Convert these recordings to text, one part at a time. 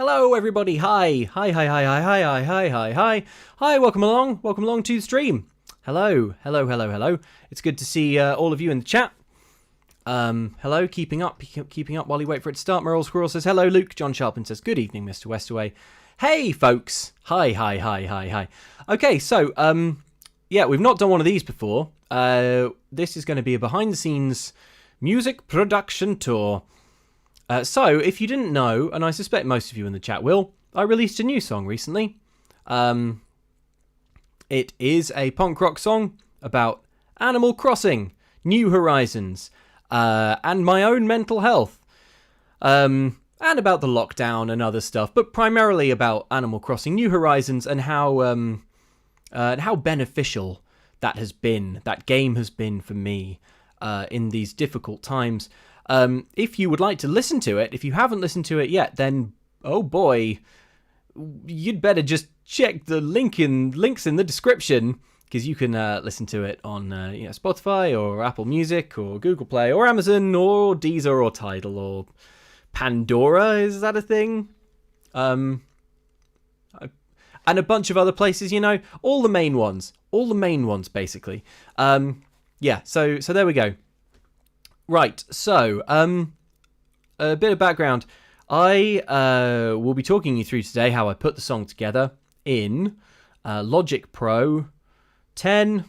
Hello, everybody. Hi. Hi, welcome along to the stream. Hello. It's good to see all of you in the chat. Hello, keeping up while you wait for it to start. Merle Squirrel says, hello, Luke. John Sharpin says, good evening, Mr. Westaway. Hey, folks. Hi. Okay, so, yeah, we've not done one of these before. This is going to be a behind-the-scenes music production tour. So, if you didn't know, and I suspect most of you in the chat will, I released a new song recently. It is a punk rock song about Animal Crossing, New Horizons, and my own mental health, and about the lockdown and other stuff, but primarily about Animal Crossing, New Horizons, and how beneficial that game has been for me in these difficult times. If you would like to listen to it, if you haven't listened to it yet, then, oh boy, you'd better just check the links in the description, because you can listen to it on Spotify or Apple Music or Google Play or Amazon or Deezer or Tidal or Pandora. Is that a thing? And a bunch of other places, all the main ones, basically. Yeah, so there we go. Right, so, a bit of background. I will be talking you through today how I put the song together in Logic Pro 10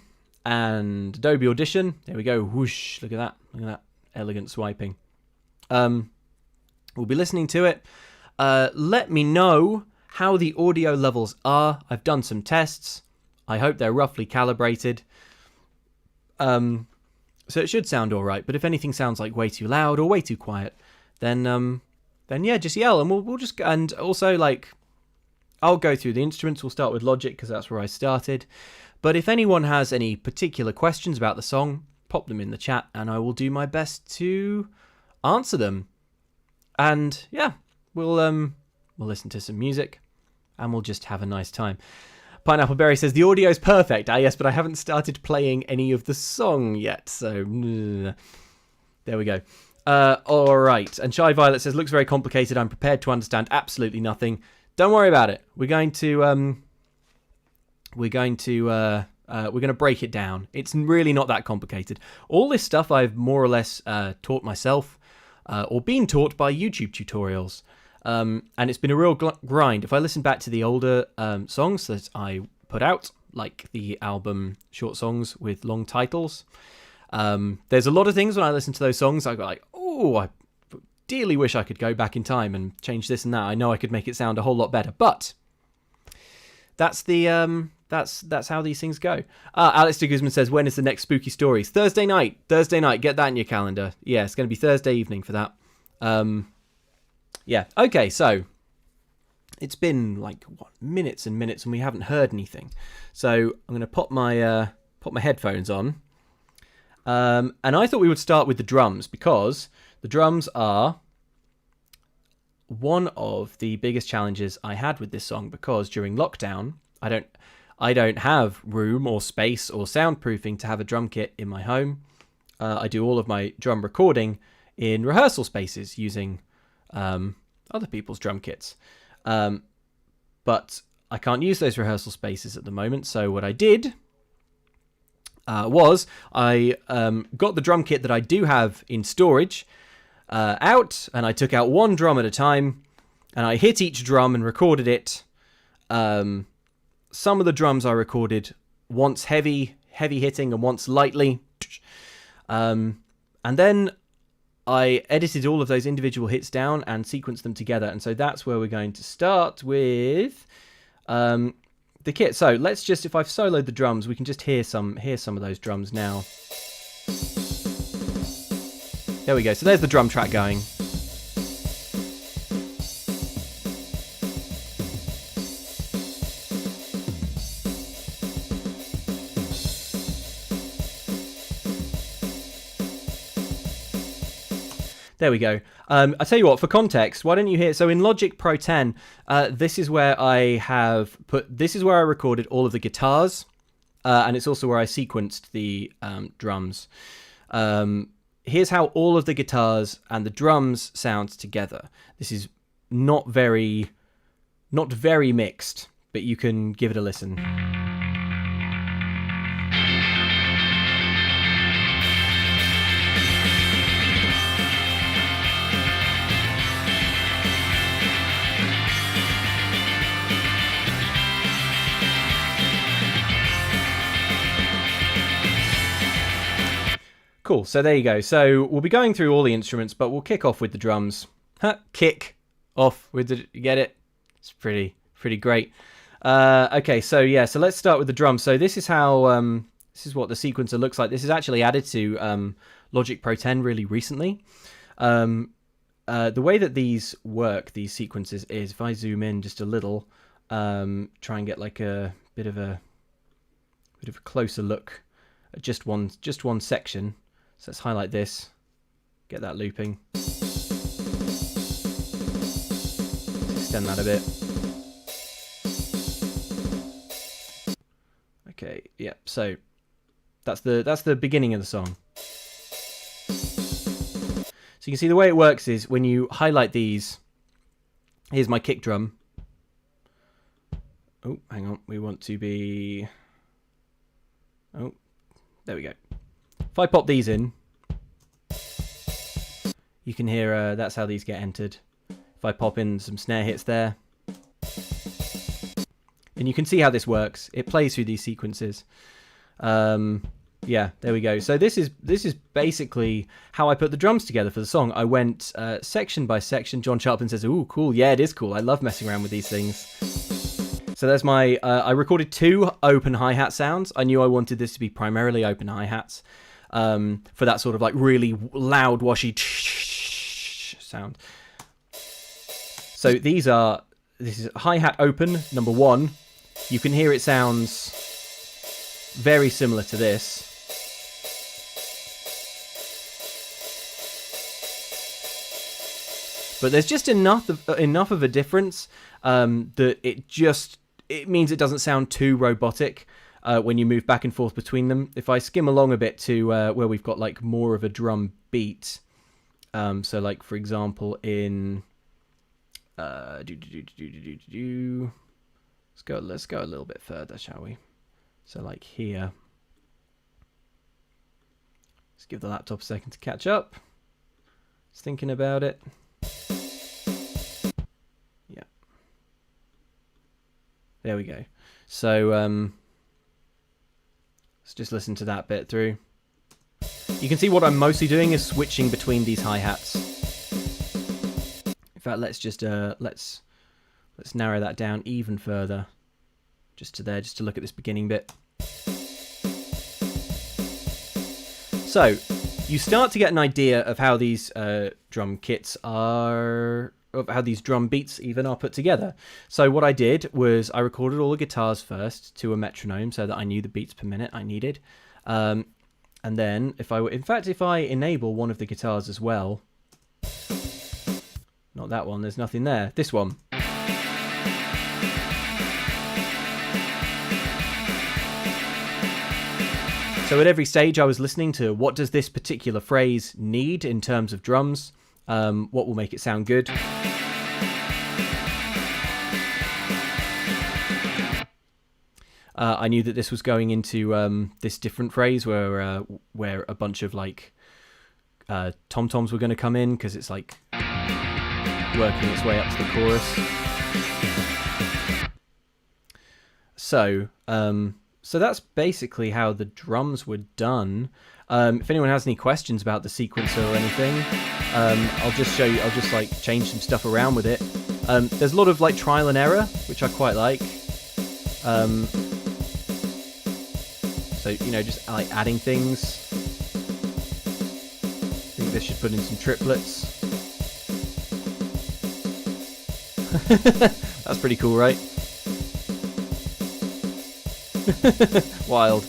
and Adobe Audition. There we go, whoosh, look at that elegant swiping. We'll be listening to it. Let me know how the audio levels are. I've done some tests. I hope they're roughly calibrated. So it should sound all right, but if anything sounds like way too loud or way too quiet, then yeah, just yell, and we'll just, and also, like, I'll go through the instruments. We'll start with Logic because that's where I started. But if anyone has any particular questions about the song, pop them in the chat, and I will do my best to answer them. And yeah, we'll listen to some music, and we'll just have a nice time. Pineapple Berry says, the audio's perfect. Ah, yes, but I haven't started playing any of the song yet. So, there we go. All right. And Shy Violet says, looks very complicated. I'm prepared to understand absolutely nothing. Don't worry about it. We're going to break it down. It's really not that complicated. All this stuff I've more or less taught myself, or been taught by YouTube tutorials. And it's been a real grind. If I listen back to the older songs that I put out, like the album Short Songs with Long Titles, there's a lot of things when I listen to those songs, I go like, oh, I dearly wish I could go back in time and change this and that. I know I could make it sound a whole lot better, but that's the that's how these things go. Alex de Guzman says, when is the next Spooky Stories? Thursday night. Get that in your calendar. Yeah, it's going to be Thursday evening for that. Yeah, okay, so it's been like minutes and minutes and we haven't heard anything. So I'm going to pop my headphones on. And I thought we would start with the drums, because the drums are one of the biggest challenges I had with this song, because during lockdown, I don't have room or space or soundproofing to have a drum kit in my home. I do all of my drum recording in rehearsal spaces using other people's drum kits. But I can't use those rehearsal spaces at the moment. So what I did was I got the drum kit that I do have in storage out, and I took out one drum at a time, and I hit each drum and recorded it. Some of the drums I recorded once heavy hitting and once lightly. And then I edited all of those individual hits down and sequenced them together. And so that's where we're going to start with the kit. So let's just, if I've soloed the drums, we can just hear some of those drums now. There we go. So there's the drum track going. There we go. I tell you what, for context, why don't you hear? So in Logic Pro 10, this is where I recorded all of the guitars, and it's also where I sequenced the drums. Here's how all of the guitars and the drums sound together. This is not very Not very mixed, but you can give it a listen. Cool, so there you go. So we'll be going through all the instruments, but we'll kick off with the drums. Kick off with the... You get it? It's pretty great. Okay, so yeah, so let's start with the drums. So this is how... this is what the sequencer looks like. This is actually added to Logic Pro 10 really recently. The way that these work, these sequences, is if I zoom in just a little, try and get like a bit of a closer look at just one section. So let's highlight this, get that looping. Let's extend that a bit. Okay, yeah, so that's the beginning of the song. So you can see the way it works is when you highlight these, here's my kick drum. Oh, hang on, we want to be... Oh, there we go. If I pop these in, you can hear that's how these get entered. If I pop in some snare hits there, and you can see how this works. It plays through these sequences. Yeah, there we go. So this is basically how I put the drums together for the song. I went section by section. John Sharpton says, "Ooh, cool. Yeah, it is cool. I love messing around with these things." So there's my, I recorded 2 open hi-hat sounds. I knew I wanted this to be primarily open hi-hats for that sort of like really loud, washy sound. So this is hi-hat open, number 1. You can hear it sounds very similar to this. But there's just enough of a difference that it means it doesn't sound too robotic when you move back and forth between them. If I skim along a bit to where we've got like more of a drum beat, so like for example in let's go a little bit further, shall we? So like here, let's give the laptop a second to catch up. Just thinking about it. Yeah. There we go. So let's just listen to that bit through. You can see what I'm mostly doing is switching between these hi-hats. In fact, let's just let's narrow that down even further, just to there, just to look at this beginning bit. So you start to get an idea of how these drum kits are, of how these drum beats even are put together. So what I did was I recorded all the guitars first to a metronome so that I knew the beats per minute I needed. And then if I enable one of the guitars as well, not that one, there's nothing there, this one. So at every stage I was listening to what does this particular phrase need in terms of drums, what will make it sound good. I knew that this was going into this different phrase where a bunch of like tom-toms were going to come in because it's like working its way up to the chorus. So that's basically how the drums were done. If anyone has any questions about the sequencer or anything, I'll just show you. I'll just like change some stuff around with it. There's a lot of like trial and error, which I quite like. So you know, just like adding things. I think this should put in some triplets. That's pretty cool, right? Wild.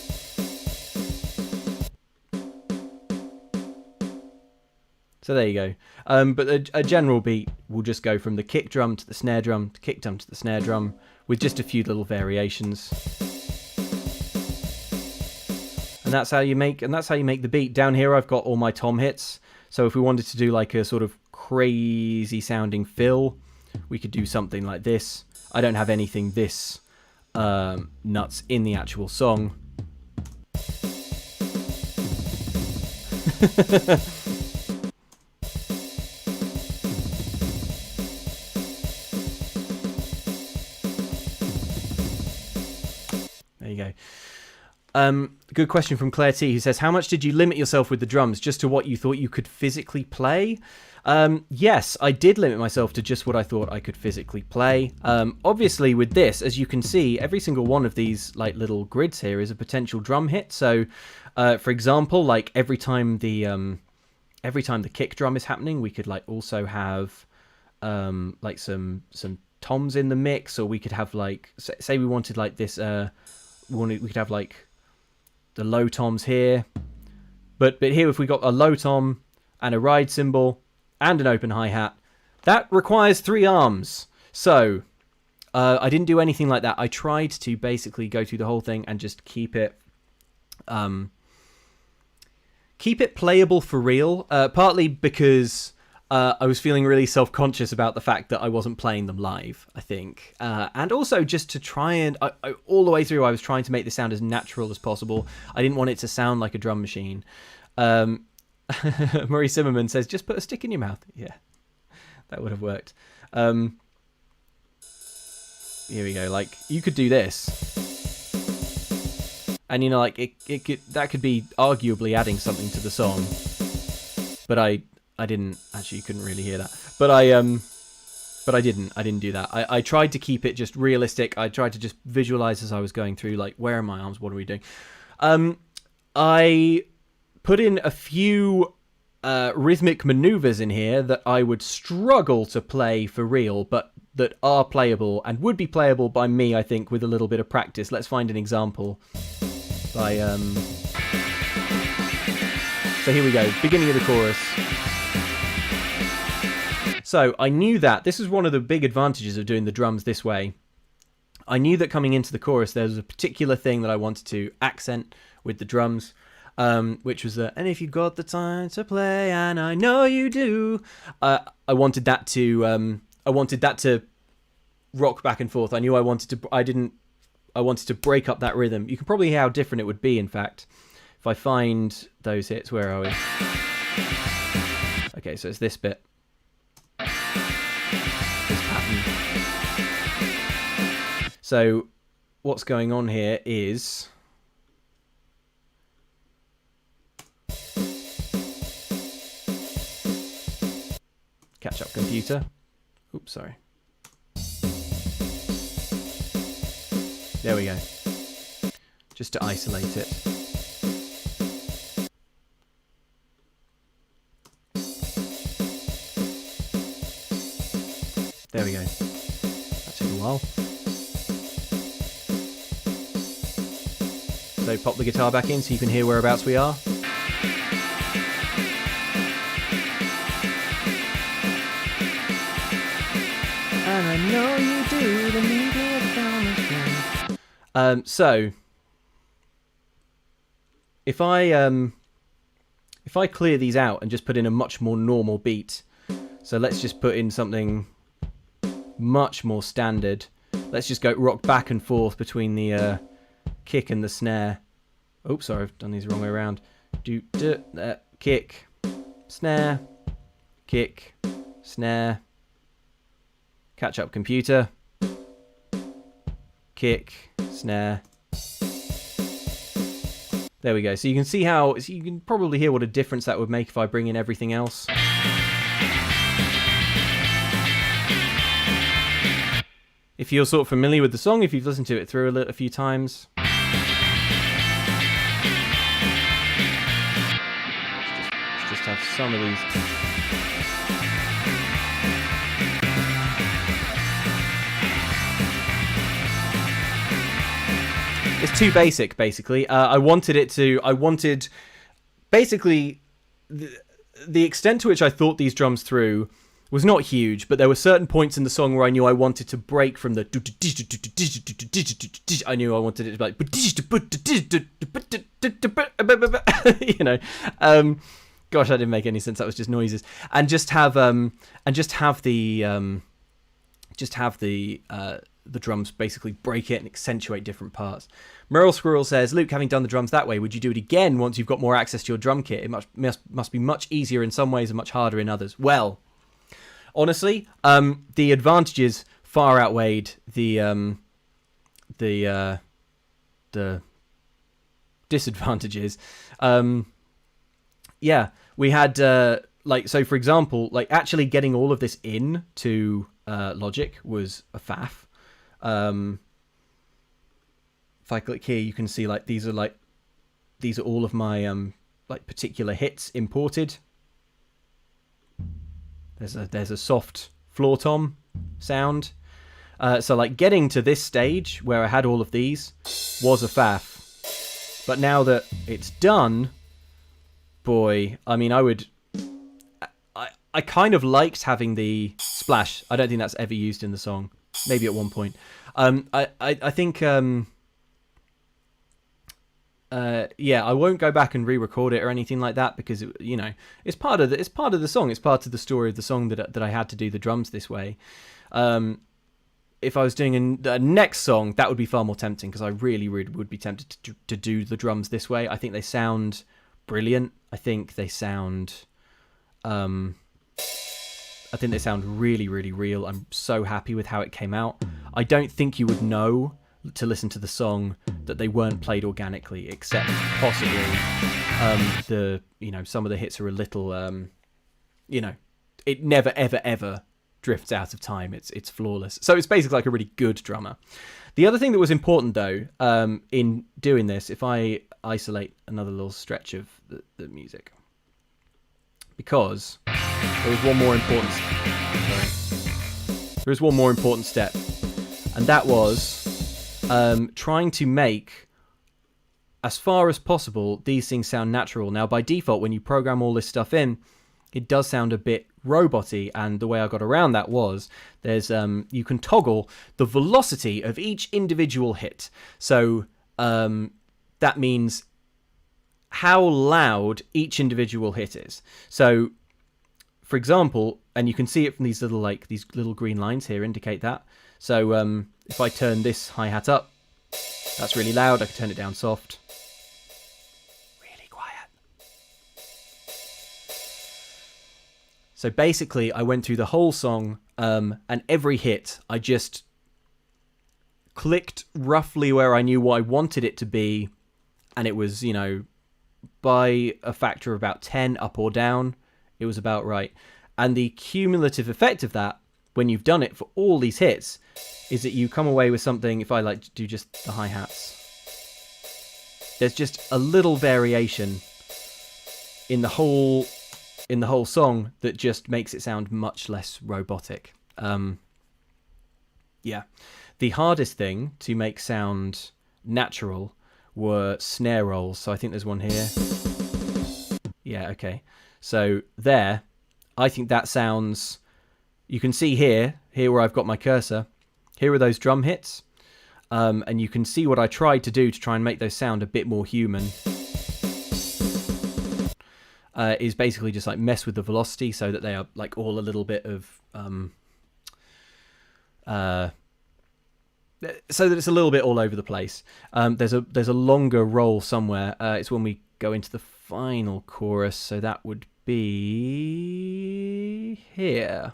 So there you go. But a general beat will just go from the kick drum to the snare drum to kick drum to the snare drum with just a few little variations. And that's how you make the beat. Down here I've got all my tom hits. So if we wanted to do like a sort of crazy sounding fill, we could do something like this. I don't have anything this nuts in the actual song. There you go. Good question from Claire T, who says, how much did you limit yourself with the drums, just to what you thought you could physically play? Yes, I did limit myself to just what I thought I could physically play. Obviously with this, as you can see, every single one of these like little grids here is a potential drum hit. So for example, like every time the kick drum is happening, we could like also have like some toms in the mix, or we could have like, say we wanted like this we could have like the low toms here, but here if we got a low tom and a ride cymbal and an open hi-hat, that requires 3 arms. So I didn't do anything like that. I tried to basically go through the whole thing and just keep it playable for real, partly because I was feeling really self-conscious about the fact that I wasn't playing them live, I think. And also just to try and... all the way through, I was trying to make this sound as natural as possible. I didn't want it to sound like a drum machine. Marie Zimmerman says, just put a stick in your mouth. Yeah, that would have worked. Here we go. Like, you could do this. And, you know, like, that could be arguably adding something to the song. But I didn't. Actually, you couldn't really hear that. But I didn't do that. I tried to keep it just realistic. I tried to just visualize as I was going through, like, where are my arms? What are we doing? I put in a few rhythmic maneuvers in here that I would struggle to play for real, but that are playable and would be playable by me, I think, with a little bit of practice. Let's find an example. So here we go. Beginning of the chorus. So I knew that this is one of the big advantages of doing the drums this way. I knew that coming into the chorus, there was a particular thing that I wanted to accent with the drums, which was and if you got the time to play, and I know you do. I wanted that to rock back and forth. I knew I wanted to break up that rhythm. You can probably hear how different it would be, in fact, if I find those hits. Where are we? Okay, so it's this bit. This pattern. So what's going on here is catch up computer. Oops, sorry. There we go. Just to isolate it. There we go. That took a while. So pop the guitar back in so you can hear whereabouts we are. And I know you do the media promise. So if I clear these out and just put in a much more normal beat, so let's just put in something much more standard. Let's just go rock back and forth between the kick and the snare. Oops, sorry, I've done these the wrong way around. Kick, snare, kick, snare. Catch up computer. Kick, snare. There we go. So you can see how, so you can probably hear what a difference that would make if I bring in everything else. If you're sort of familiar with the song, if you've listened to it through a few times. Let's just have some of these. It's too basic, basically. I wanted basically the extent to which I thought these drums through was not huge, but there were certain points in the song where I knew I wanted to break from the. I knew I wanted it to be like, you know, gosh, that didn't make any sense. That was just noises, and just have the the drums basically break it and accentuate different parts. Merle Squirrel says, Luke, having done the drums that way, would you do it again once you've got more access to your drum kit? It must be much easier in some ways and much harder in others. Well, honestly, the advantages far outweighed the disadvantages. Yeah, we had so for example, like actually getting all of this in to Logic was a faff. If I click here, you can see like these are all of my like particular hits imported. There's a soft floor tom sound. So like getting to this stage where I had all of these was a faff. But now that it's done, boy, I mean, I kind of liked having the splash. I don't think that's ever used in the song. Maybe at one point. I think I won't go back and re-record it or anything like that because it's part of the song. It's part of the story of the song that I had to do the drums this way. If I was doing a next song, that would be far more tempting because I really would be tempted to do the drums this way. I think they sound brilliant. I think they sound really, really real. I'm so happy with how it came out. I don't think you would know to listen to the song that they weren't played organically, except possibly some of the hits are a little it never ever drifts out of time. It's flawless. So it's basically like a really good drummer. The other thing that was important though, in doing this, if I isolate another little stretch of the music, because there was one more important step, and that was trying to make, as far as possible, these things sound natural. Now, by default, when you program all this stuff in, it does sound a bit roboty, and the way I got around that was there's you can toggle the velocity of each individual hit. So that means how loud each individual hit is. So, for example, and you can see it from these little green lines here indicate that. So if I turn this hi-hat up, that's really loud. I can turn it down soft. Really quiet. So basically, I went through the whole song, and every hit, I just clicked roughly where I knew what I wanted it to be, and it was, by a factor of about 10 up or down, it was about right. And the cumulative effect of that, when you've done it for all these hits, is that you come away with something. If I like to do just the hi-hats, there's just a little variation in the whole song that just makes it sound much less robotic. The hardest thing to make sound natural were snare rolls. So I think there's one here. Yeah, okay. So there, I think that sounds... You can see here where I've got my cursor. Here are those drum hits. And you can see what I tried to do to try and make those sound a bit more human. Is basically just like mess with the velocity so that they are like all a little bit of... so that it's a little bit all over the place. There's a longer roll somewhere. It's when we go into the final chorus. So that would be here.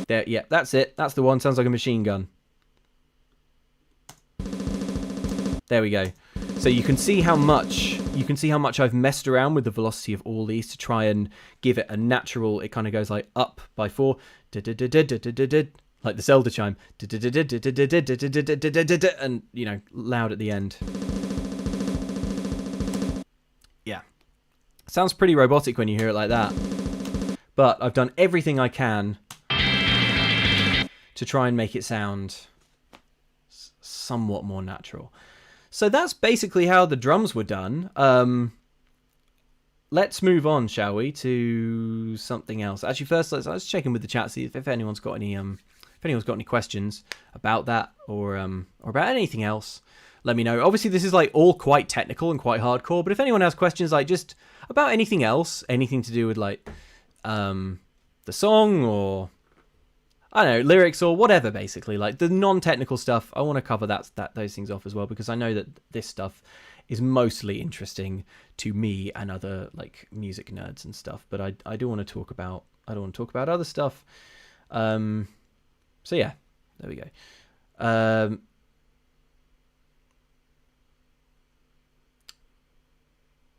There, yeah, that's it. That's the one. Sounds like a machine gun. There we go. So you can see how much I've messed around with the velocity of all these to try and give it a natural. It kind of goes like up by 4, like the Zelda chime, and loud at the end. Yeah, sounds pretty robotic when you hear it like that. But I've done everything I can to try and make it sound somewhat more natural. So that's basically how the drums were done. Let's move on, shall we, to something else. Actually, first let's check in with the chat, see if anyone's got any questions about that or about anything else. Let me know. Obviously, this is like all quite technical and quite hardcore. But if anyone has questions, like just about anything else, anything to do with like the song or I don't know, lyrics or whatever, basically. Like the non-technical stuff, I want to cover those things off as well, because I know that this stuff is mostly interesting to me and other like music nerds and stuff. But I do want to talk about other stuff. So yeah, there we go.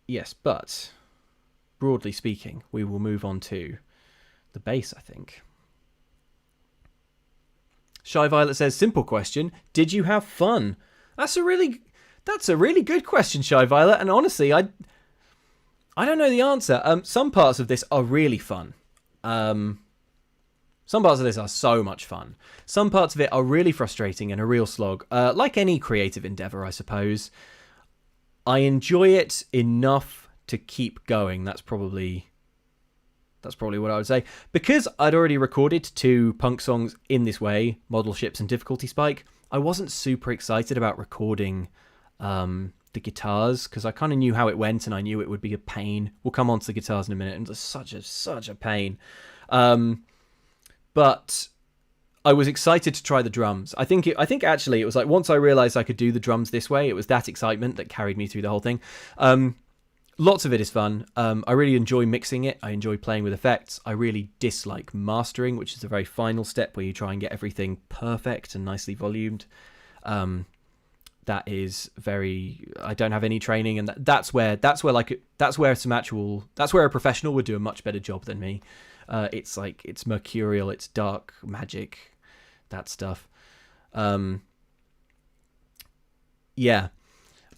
Yes, but broadly speaking, we will move on to the bass, I think. Shy Violet says, simple question, did you have fun? That's a really good question, Shy Violet, and honestly, I don't know the answer. Some parts of this are really fun. Some parts of this are so much fun. Some parts of it are really frustrating and a real slog. Like any creative endeavor, I suppose. I enjoy it enough to keep going. That's probably what I would say. Because I'd already recorded 2 punk songs in this way, Model Ships and Difficulty Spike, I wasn't super excited about recording the guitars, because I kind of knew how it went and I knew it would be a pain. We'll come on to the guitars in a minute, and it's such a pain. But I was excited to try the drums. I think actually it was like once I realized I could do the drums this way, it was that excitement that carried me through the whole thing. Lots of it is fun. I really enjoy mixing it. I enjoy playing with effects. I really dislike mastering, which is the very final step where you try and get everything perfect and nicely volumed. That is very. I don't have any training, and that's where a professional would do a much better job than me. It's mercurial, it's dark magic, that stuff. Yeah.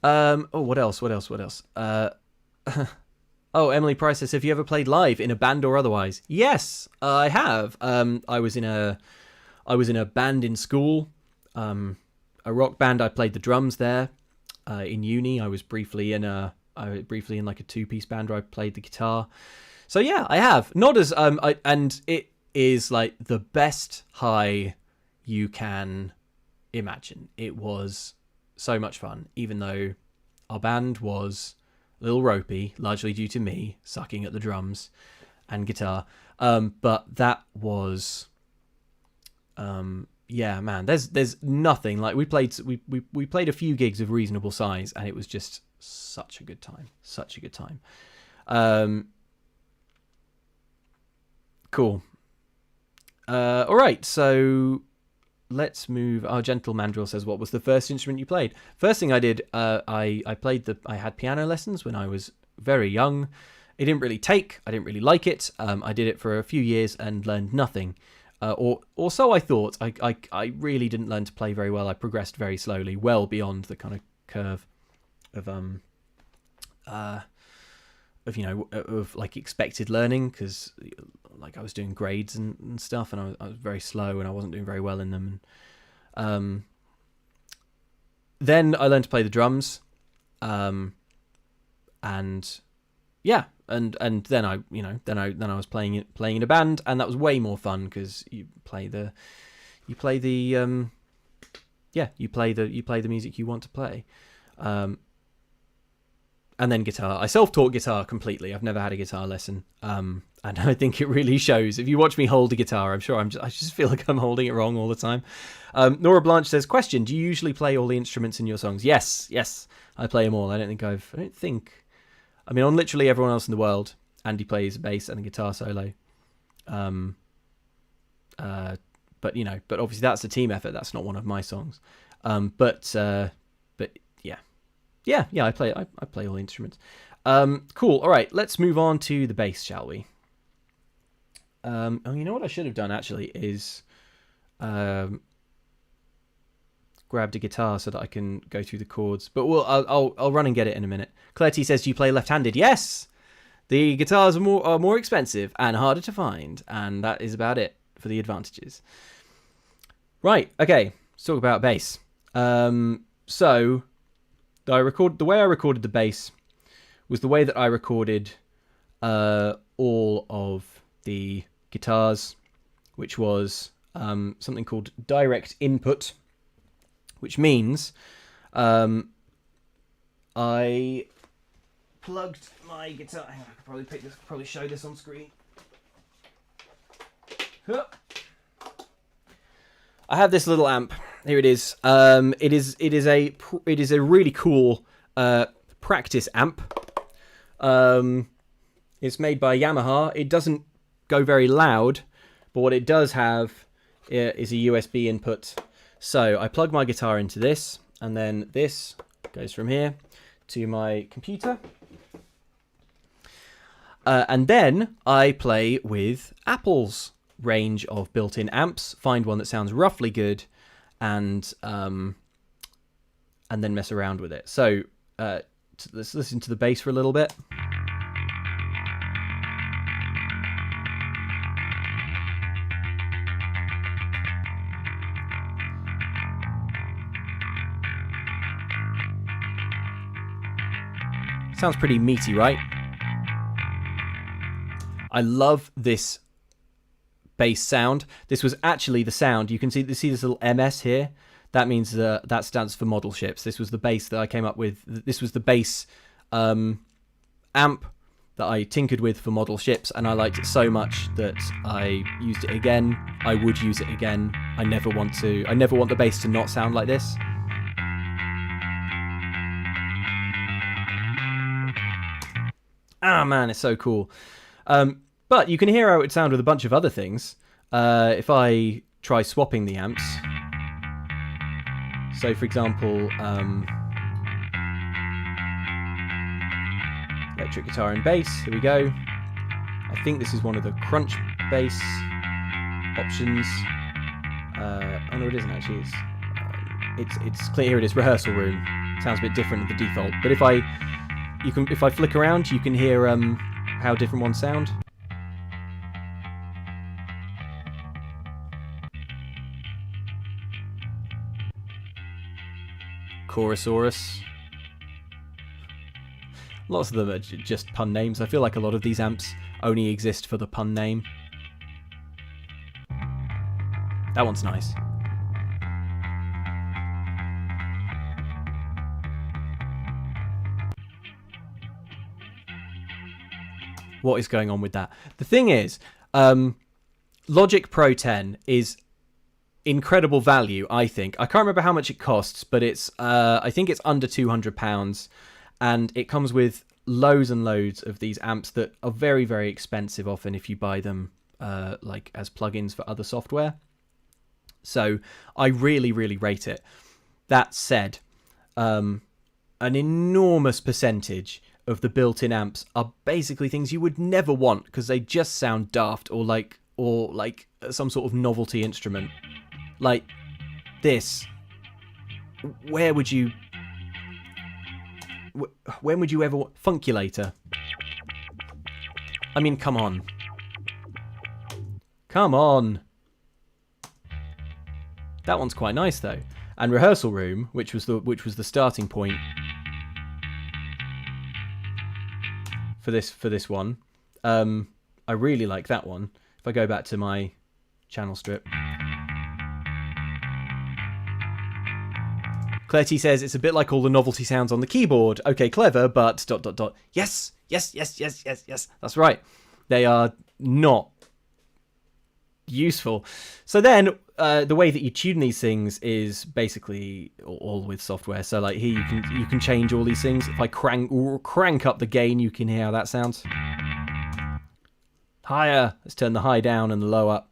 What else? Oh, Emily Price says, have you ever played live in a band or otherwise? Yes, I have. I was in a band in school, a rock band. I played the drums there. In uni, I was briefly in like a 2-piece band where I played the guitar. So yeah, I have. Not as and it is like the best high you can imagine. It was so much fun, even though our band was a little ropey, largely due to me sucking at the drums and guitar. But that was, yeah, man. There's nothing like we played a few gigs of reasonable size, and it was just such a good time. Cool. All right, so let's move. Our Gentle Mandrill says, what was the first instrument you played? First thing I did, I had piano lessons when I was very young. It didn't really take. I didn't really like it. I did it for a few years and learned nothing. Or so I thought. I really didn't learn to play very well. I progressed very slowly, well beyond the kind of curve of like expected learning, because like I was doing grades and stuff, and I was very slow and I wasn't doing very well in them. Then I learned to play the drums, and yeah, and then I was playing in a band, and that was way more fun because you play the music you want to play. And then guitar. I self-taught guitar completely. I've never had a guitar lesson. And I think it really shows. If you watch me hold a guitar, I just feel like I'm holding it wrong all the time. Nora Blanche says, question, do you usually play all the instruments in your songs? Yes. I play them all. I mean, on literally everyone else in the world, Andy plays bass and a guitar solo. But obviously that's a team effort. That's not one of my songs. But yeah. I play all the instruments. Cool. All right, let's move on to the bass, shall we? You know what I should have done actually is grabbed a guitar so that I can go through the chords. But I'll run and get it in a minute. Claire T says, do you play left-handed? Yes. The guitars are more expensive and harder to find, and that is about it for the advantages. Right. Okay. Let's talk about bass. So the way I recorded the bass was the way that I recorded all of the guitars, which was something called direct input, which means I plugged my guitar. Hang on, I could probably show this on screen. I have this little amp. Here it is. It is a really cool practice amp. It's made by Yamaha. It doesn't go very loud, but what it does have is a USB input. So I plug my guitar into this, and then this goes from here to my computer. And then I play with Apple's range of built-in amps, find one that sounds roughly good, and then mess around with it. So let's listen to the bass for a little bit. Sounds pretty meaty, right? I love this bass sound. This was actually the sound. You can see this little MS here. That means that stands for model ships. This was the bass that I came up with. This was the bass amp that I tinkered with for model ships, and I liked it so much that I used it again. I would use it again. I never want the bass to not sound like this. Ah, man, it's so cool. But you can hear how it would sound with a bunch of other things. If I try swapping the amps. So, for example, electric guitar and bass. Here we go. I think this is one of the crunch bass options. Oh no, it isn't actually. It's clear. Here it is. Rehearsal room. Sounds a bit different than the default. But if I flick around, you can hear how different ones sound. Chorusaurus. Lots of them are just pun names. I feel like a lot of these amps only exist for the pun name. That one's nice. What is going on with that? The thing is, Logic Pro 10 is incredible value, I think. I can't remember how much it costs, but it's I think it's under £200, and it comes with loads and loads of these amps that are very, very expensive often if you buy them like as plugins for other software. So I really, really rate it. That said, an enormous percentage of the built-in amps are basically things you would never want because they just sound daft or like some sort of novelty instrument. Like this. When would you ever Funkulator? I mean, come on. Come on. That one's quite nice though. And Rehearsal Room, which was the starting point for this one. I really like that one. If I go back to my channel strip. Claire T says it's a bit like all the novelty sounds on the keyboard. Okay, clever, but ... Yes. That's right. They are not useful. So then the way that you tune these things is basically all with software. So like here you can change all these things. If I crank up the gain, you can hear how that sounds. Higher. Let's turn the high down and the low up.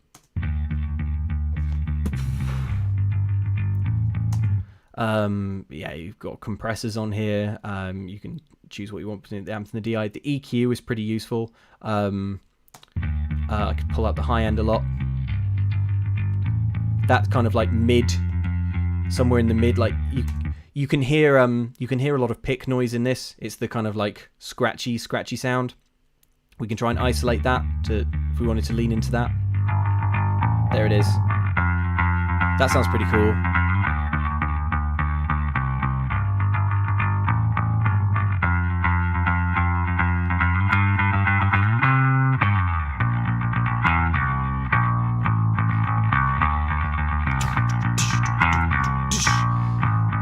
Yeah, you've got compressors on here. You can choose what you want between the amp and the DI. The EQ is pretty useful. I could pull up the high end a lot. That's kind of like mid, somewhere in the mid. Like you can hear a lot of pick noise in this. It's the kind of like scratchy sound. We can try and isolate that if we wanted to lean into that. There it is. That sounds pretty cool.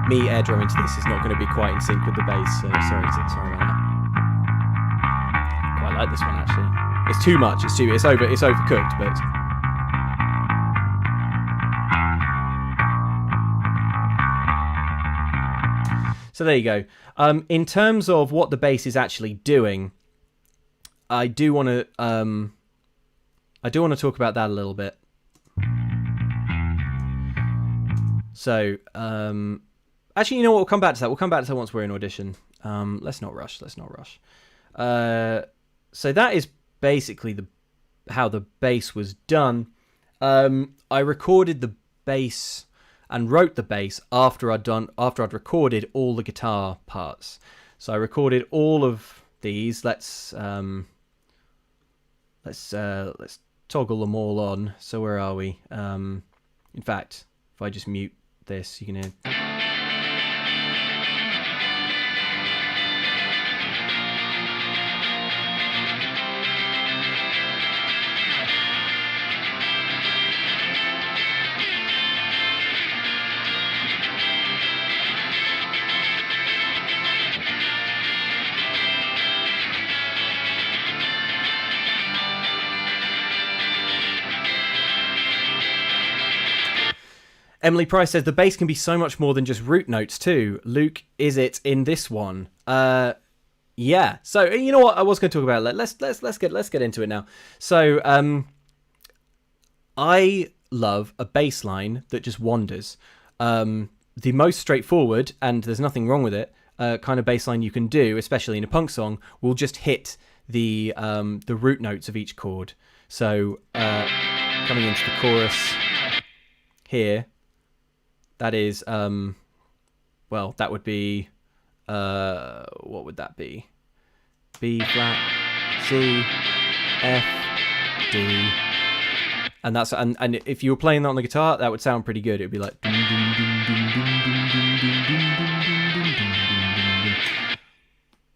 Me air drumming to this is not going to be quite in sync with the bass, so sorry about that. Quite like this one actually. It's too much. It's overcooked, but So there you go. In terms of what the bass is actually doing, I do want to talk about that a little bit. So, actually, you know what? We'll come back to that. We'll come back to that once we're in Audition. Let's not rush. So that is basically how the bass was done. I recorded the bass and wrote the bass after I'd recorded all the guitar parts. So I recorded all of these. Let's toggle them all on. So where are we? In fact, if I just mute this, you can hear. Emily Price says the bass can be so much more than just root notes too. Luke, is it in this one? Yeah. So you know what I was going to talk about. Let's get into it now. So I love a bass line that just wanders. The most straightforward, and there's nothing wrong with it, kind of bass line you can do, especially in a punk song, will just hit the root notes of each chord. So coming into the chorus here. That is, well, that would be, what would that be? B flat, C, F, D, and that's and if you were playing that on the guitar, that would sound pretty good. It would be like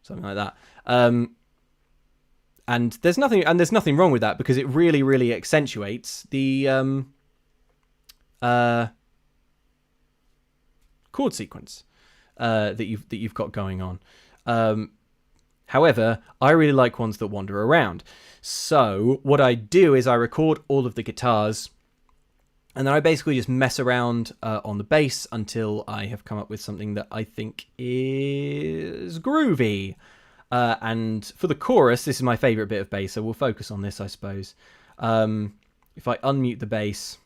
something like that. And there's nothing wrong with that because it really, really accentuates the chord sequence that you've got going on. However, I really like ones that wander around. So what I do is I record all of the guitars, and then I basically just mess around on the bass until I have come up with something that I think is groovy. And for the chorus, this is my favorite bit of bass, so we'll focus on this, I suppose. If I unmute the bass,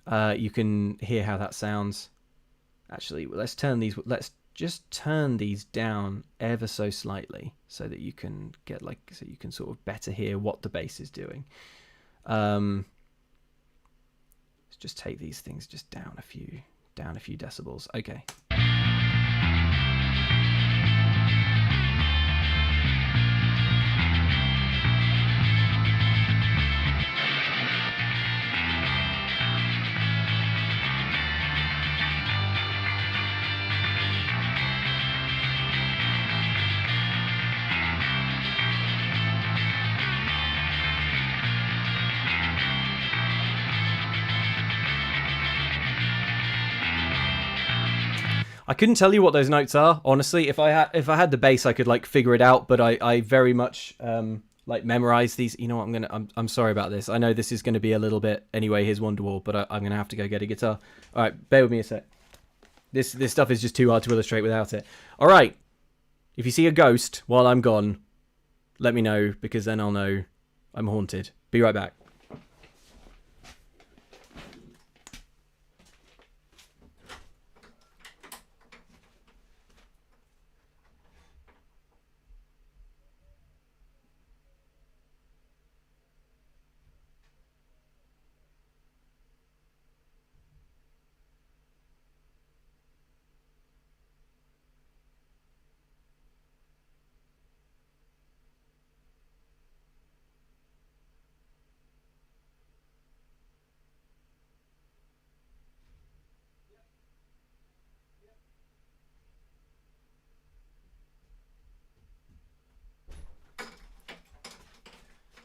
you can hear how that sounds. Actually, let's just turn these down ever so slightly so that you can get so you can sort of better hear what the bass is doing. Let's just take these things just down a few decibels. Okay. I couldn't tell you what those notes are, honestly. If I had the bass, I could figure it out, but I very much memorize these. You know what? I'm sorry about this. I know this is gonna be a little bit anyway. Here's Wonderwall, but I'm gonna have to go get a guitar. All right, bear with me a sec. This stuff is just too hard to illustrate without it. All right, if you see a ghost while I'm gone, let me know because then I'll know I'm haunted. Be right back.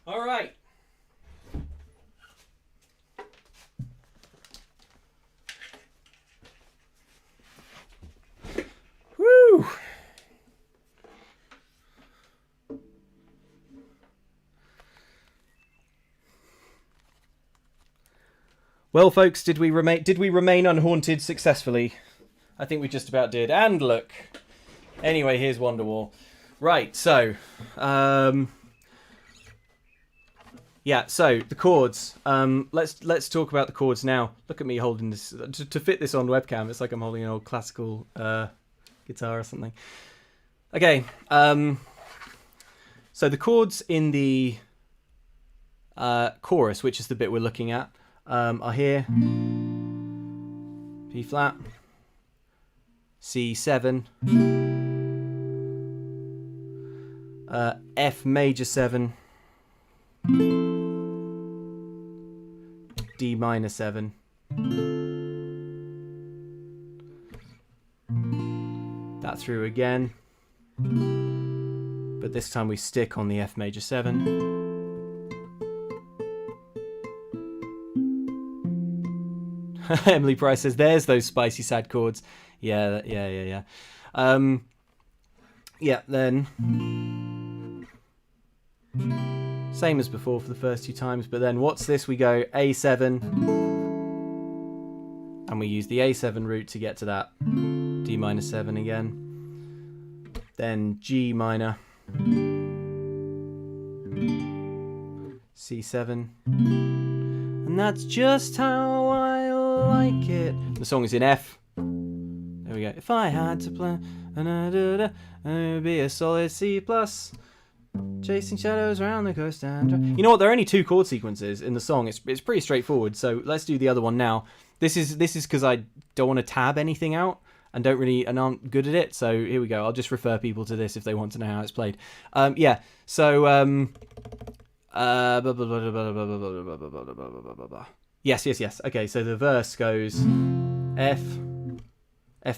All right. Woo. Well, folks, did we remain unhaunted successfully? I think we just about did. And look. Anyway, here's Wonderwall. Right, so... yeah, so the chords. Let's talk about the chords now. Look at me holding this. To fit this on webcam, it's like I'm holding an old classical guitar or something. Okay, so the chords in the chorus, which is the bit we're looking at, are here. B flat, C7, F major 7, D minor 7, that through again, but this time we stick on the F major 7. Emily Price says, "There's those spicy sad chords." Yeah. Yeah. Then same as before for the first 2 times, but then what's this? We go A7, and we use the A7 root to get to that D minor 7 again. Then G minor, C7, and that's just how I like it. The song is in F. There we go. If I had to play, it would be a solid C plus. Chasing shadows around the coast and... You know what? There are only 2 chord sequences in the song. It's pretty straightforward. So let's do the other one now. This is because I don't want to tab anything out and aren't good at it. So here we go. I'll just refer people to this if they want to know how it's played. Yeah. So yes. Okay. So the verse goes F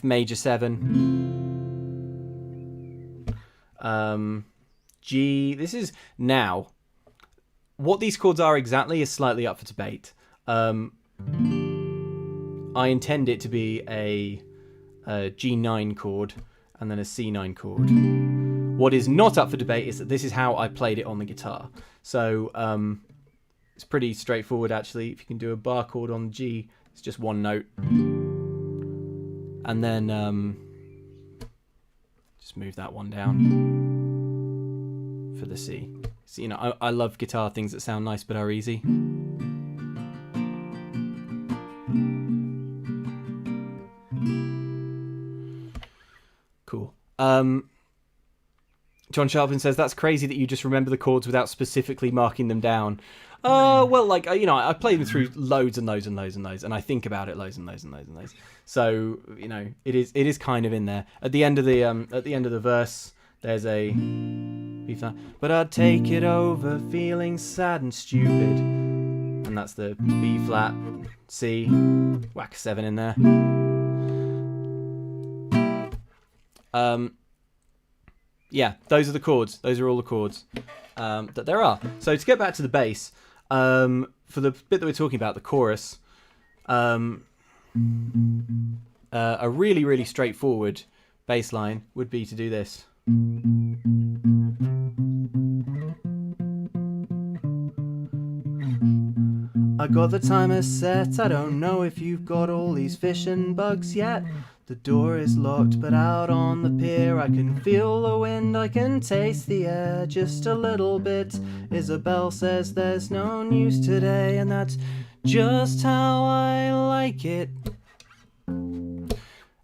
major 7, G. This is now. What these chords are exactly is slightly up for debate. I intend it to be a G9 chord and then a C9 chord. What is not up for debate is that this is how I played it on the guitar. So it's pretty straightforward actually. If you can do a bar chord on G, it's just 1 note. And then just move that one down for the C. So, you know, I love guitar things that sound nice but are easy. Cool. John Sharpin says, "That's crazy that you just remember the chords without specifically marking them down." Well, like, you know, I play them through loads and loads and loads and loads, and I think about it loads and loads and loads and loads. So, you know, it is kind of in there. At the end of the verse, there's a B flat. But I'd take it over feeling sad and stupid, and that's the B flat, C, whack a 7 in there. Yeah, those are the chords. Those are all the chords that there are. So to get back to the bass, for the bit that we're talking about, the chorus, a really, really straightforward bass line would be to do this. I got the timer set, I don't know if you've got all these fish and bugs yet. The door is locked, but out on the pier I can feel the wind, I can taste the air just a little bit. Isabel says there's no news today, and that's just how I like it.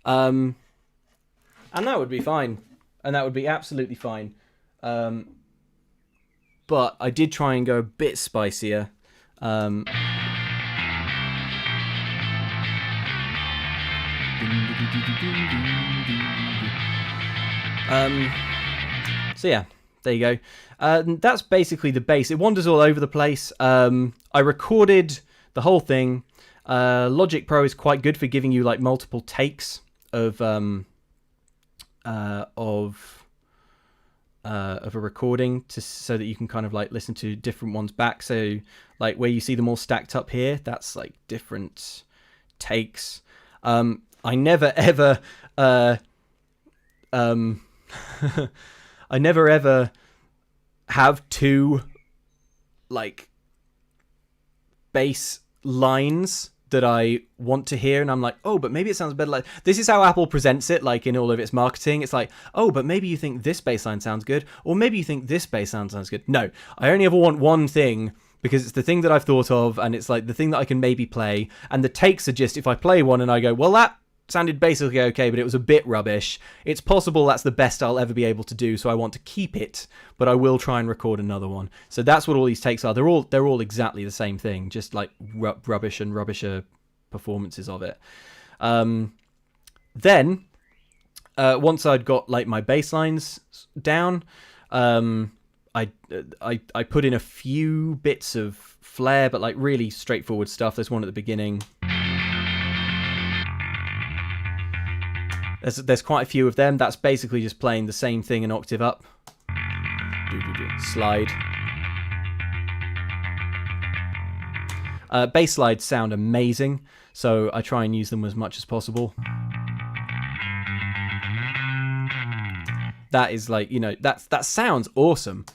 And that would be fine. And that would be absolutely fine. But I did try and go a bit spicier. So yeah, there you go. That's basically the bass. It wanders all over the place. I recorded the whole thing. Logic Pro is quite good for giving you like multiple takes of a recording so that you can kind of like listen to different ones back. So like where you see them all stacked up here, that's like different takes. I never ever I never ever have 2 like bass lines that I want to hear, and I'm like, oh, but maybe it sounds better like this. Is how Apple presents it, like in all of its marketing. It's like, oh, but maybe you think this bass line sounds good, or maybe you think this bass line sounds good. No, I only ever want one thing, because it's the thing that I've thought of, and it's like the thing that I can maybe play. And the takes are just, if I play one and I go, well, that sounded basically okay, but it was a bit rubbish, it's possible that's the best I'll ever be able to do, so I want to keep it, but I will try and record another one. So that's what all these takes are. They're all exactly the same thing, just like rubbish and rubbisher performances of it. Then once I'd got like my bass lines down, I put in a few bits of flair, but like really straightforward stuff. There's one at the beginning. There's quite a few of them. That's basically just playing the same thing an octave up. Slide. Bass slides sound amazing, so I try and use them as much as possible. That is like, you know, that sounds awesome.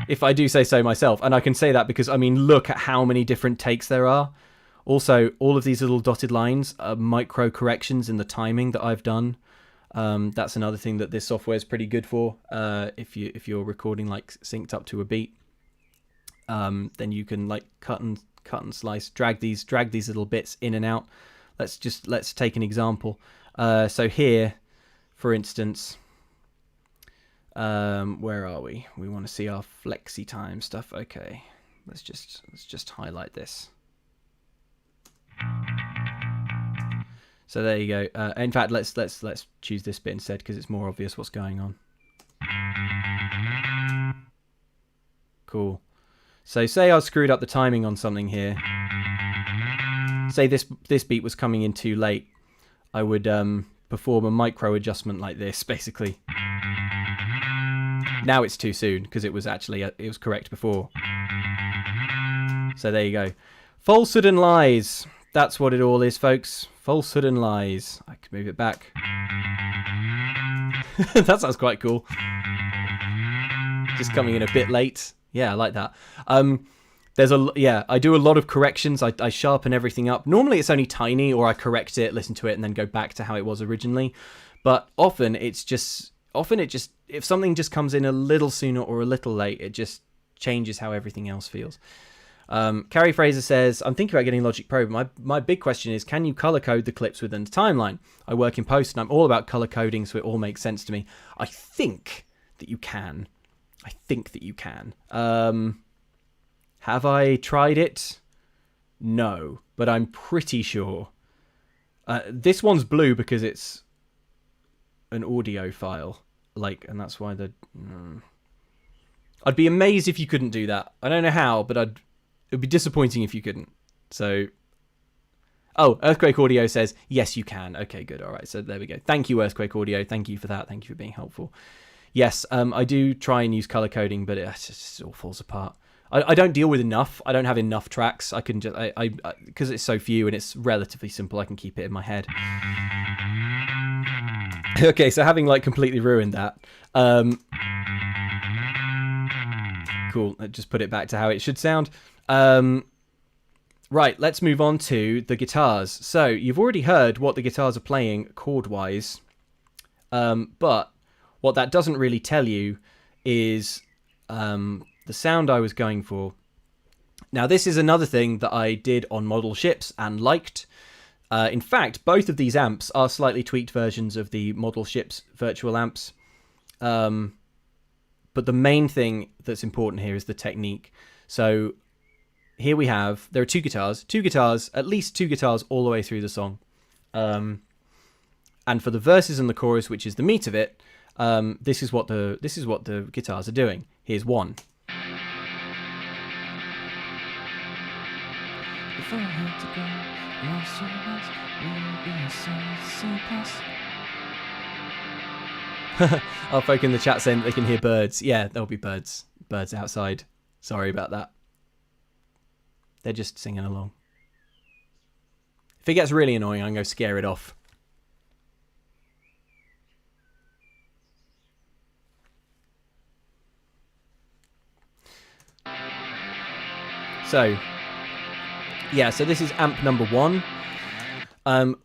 If I do say so myself, and I can say that because, I mean, look at how many different takes there are. Also, all of these little dotted lines are micro corrections in the timing that I've done. That's another thing that this software is pretty good for. If you're recording like synced up to a beat, then you can like cut and slice, drag these little bits in and out. Let's take an example. So here, for instance, where are we? We want to see our flexi time stuff. Okay, let's just highlight this. So there you go. In fact, let's choose this bit instead, because it's more obvious what's going on. Cool. So say I screwed up the timing on something here. Say this beat was coming in too late. I would perform a micro adjustment like this, basically. Now it's too soon because it was correct before. So there you go. Falsehood and lies. That's what it all is, folks. Falsehood and lies. I could move it back. That sounds quite cool. Just coming in a bit late. Yeah, I like that. I do a lot of corrections. I sharpen everything up. Normally it's only tiny, or I correct it, listen to it, and then go back to how it was originally. But often it just if something just comes in a little sooner or a little late, it just changes how everything else feels. Carrie Fraser says, I'm thinking about getting Logic Pro, but my big question is, can you color code the clips within the timeline? I work in post and I'm all about color coding, so it all makes sense to me. I think that you can. Have I tried it? No, but I'm pretty sure. This one's blue because it's an audio file, and that's why I'd be amazed if you couldn't do that. I don't know how, but it would be disappointing if you couldn't. So, Earthquake Audio says, yes, you can. Okay, good. All right, so there we go. Thank you, Earthquake Audio. Thank you for that. Thank you for being helpful. Yes, I do try and use color coding, but it just all falls apart. I don't deal with enough. I don't have enough tracks. I can just, because it's so few and it's relatively simple, I can keep it in my head. Okay, so having completely ruined that. Cool. Let's just put it back to how it should sound. Right, let's move on to the guitars. So you've already heard what the guitars are playing chord-wise, but what that doesn't really tell you is the sound I was going for. Now, this is another thing that I did on model ships and liked. In fact, both of these amps are slightly tweaked versions of the model ships virtual amps. But the main thing that's important here is the technique. So here we have, there are two guitars, at least two guitars all the way through the song. And for the verses and the chorus, which is the meat of it, this is what the guitars are doing. Here's one. If I had to go, I'll folk in the chat saying that they can hear birds. Yeah, there'll be birds outside. Sorry about that. They're just singing along. If it gets really annoying, I'm going to scare it off. So, yeah, so this is amp number 1.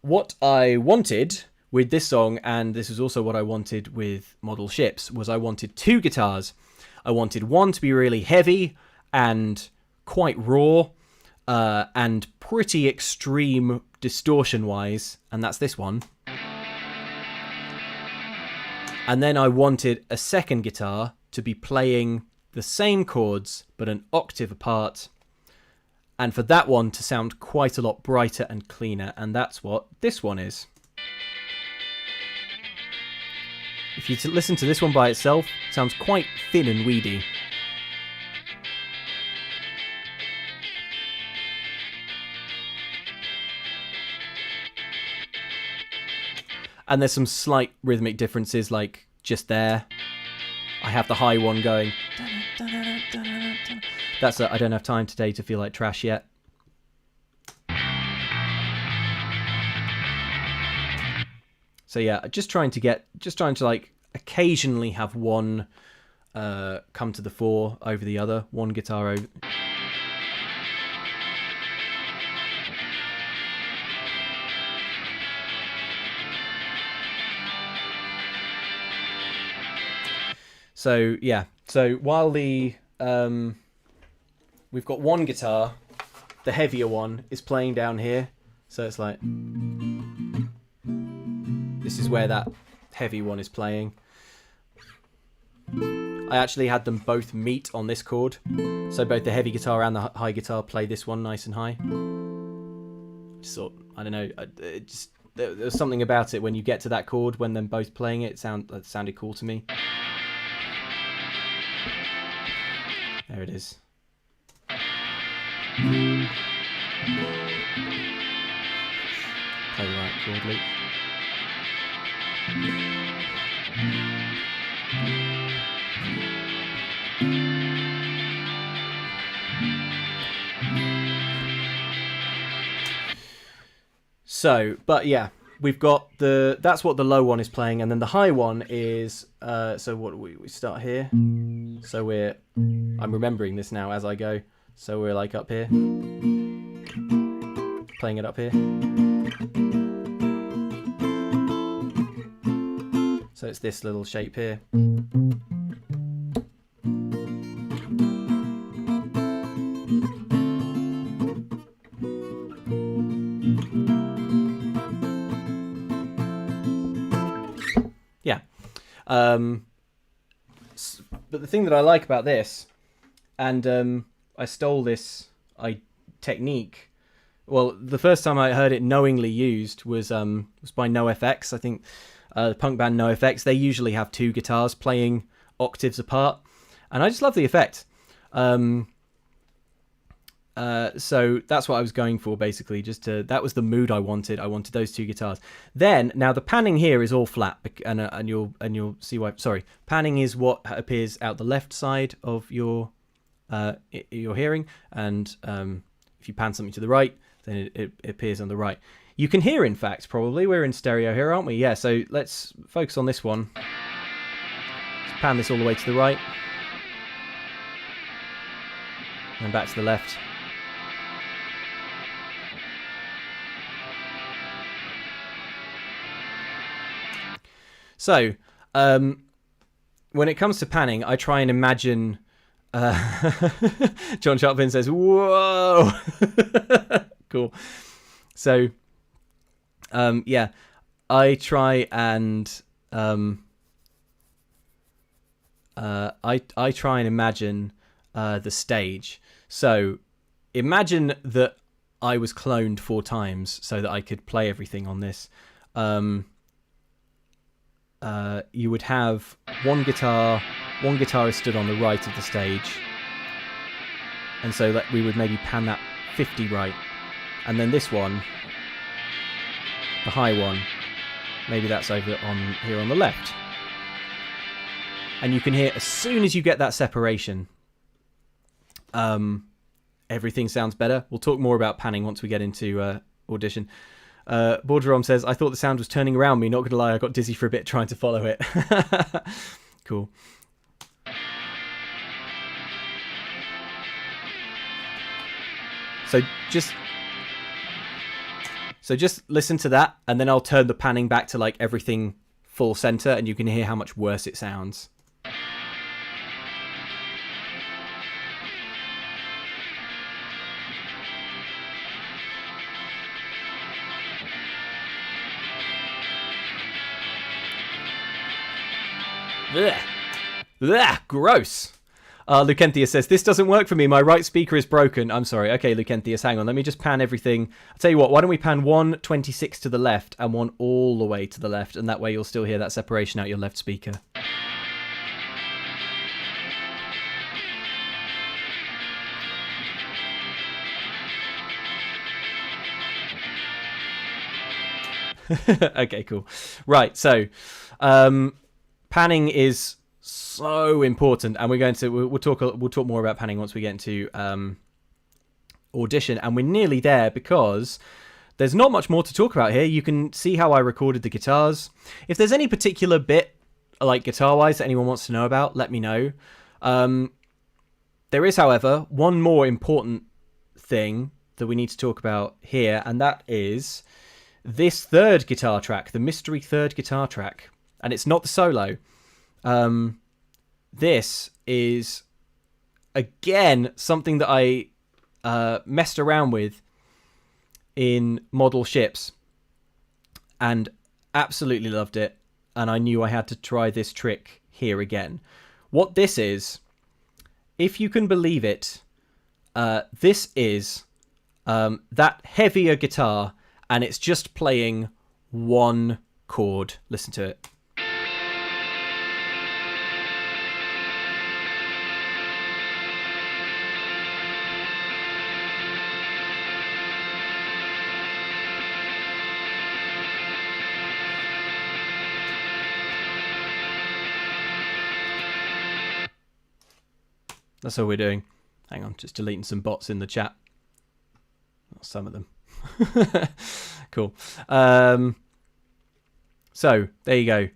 What I wanted with this song, and this is also what I wanted with Model Ships, was I wanted 2 guitars. I wanted one to be really heavy and quite raw, and pretty extreme distortion-wise, and that's this one. And then I wanted a second guitar to be playing the same chords, but an octave apart, and for that one to sound quite a lot brighter and cleaner, and that's what this one is. If you listen to this one by itself, it sounds quite thin and weedy. And there's some slight rhythmic differences, like just there. I have the high one going. That's I don't have time today to feel like trash yet. So yeah, just trying to like occasionally have one come to the fore over the other, one guitar over. So yeah, so while the we've got one guitar, the heavier one is playing down here, so it's like this is where that heavy one is playing. I actually had them both meet on this chord, so both the heavy guitar and the high guitar play this one nice and high. Just sort, I don't know, it just there's something about it when you get to that chord when them both playing it. It sounded cool to me. There it is. Play the right chord loop. So, but yeah, we've got that's what the low one is playing, and then the high one is so what we start here. So I'm remembering this now as I go. So we're like up here, playing it up here. So it's this little shape here. Yeah. But the thing that I like about this, and I stole this technique. Well, the first time I heard it knowingly used was by NoFX. I think the punk band NoFX, they usually have 2 guitars playing octaves apart, and I just love the effect. So that's what I was going for, basically. That was the mood I wanted. I wanted those 2 guitars. Then now the panning here is all flat, and you'll see why. Sorry, panning is what appears out the left side of your hearing, and if you pan something to the right, then it appears on the right. You can hear, in fact, probably we're in stereo here, aren't we? Yeah. So let's focus on this one. Let's pan this all the way to the right, and back to the left. So, when it comes to panning, I try and imagine. John Sharpin says, "Whoa!" Cool. So, yeah, I try and I try and imagine the stage. So, imagine that I was cloned 4 times so that I could play everything on this. You would have one guitar is stood on the right of the stage, and so that we would maybe pan that 50 right, and then this one, the high one, maybe that's over on here on the left, and you can hear as soon as you get that separation, everything sounds better. We'll talk more about panning once we get into Audition. Borderom says, I thought the sound was turning around me. Not gonna lie, I got dizzy for a bit trying to follow it. Cool. So just listen to that, and then I'll turn the panning back to like everything full center, and you can hear how much worse it sounds. Blech. Blech, gross. Lucenthius says, this doesn't work for me. My right speaker is broken. I'm sorry. Okay, Lucenthius, hang on. Let me just pan everything. I'll tell you what, why don't we pan 126 to the left and one all the way to the left, and that way you'll still hear that separation out your left speaker. Okay, cool. Right, so panning is so important, and we'll talk more about panning once we get into Audition, and we're nearly there because there's not much more to talk about here. You can see how I recorded the guitars. If there's any particular bit, like guitar-wise, that anyone wants to know about, let me know. There is, however, one more important thing that we need to talk about here, and that is this third guitar track, the mystery third guitar track, and it's not the solo. This is, again, something that I messed around with in model ships and absolutely loved it, and I knew I had to try this trick here again. What this is, if you can believe it, this is that heavier guitar, and it's just playing one chord. Listen to it. That's all we're doing. Hang on, just deleting some bots in the chat. Not some of them. Cool. So, there you go.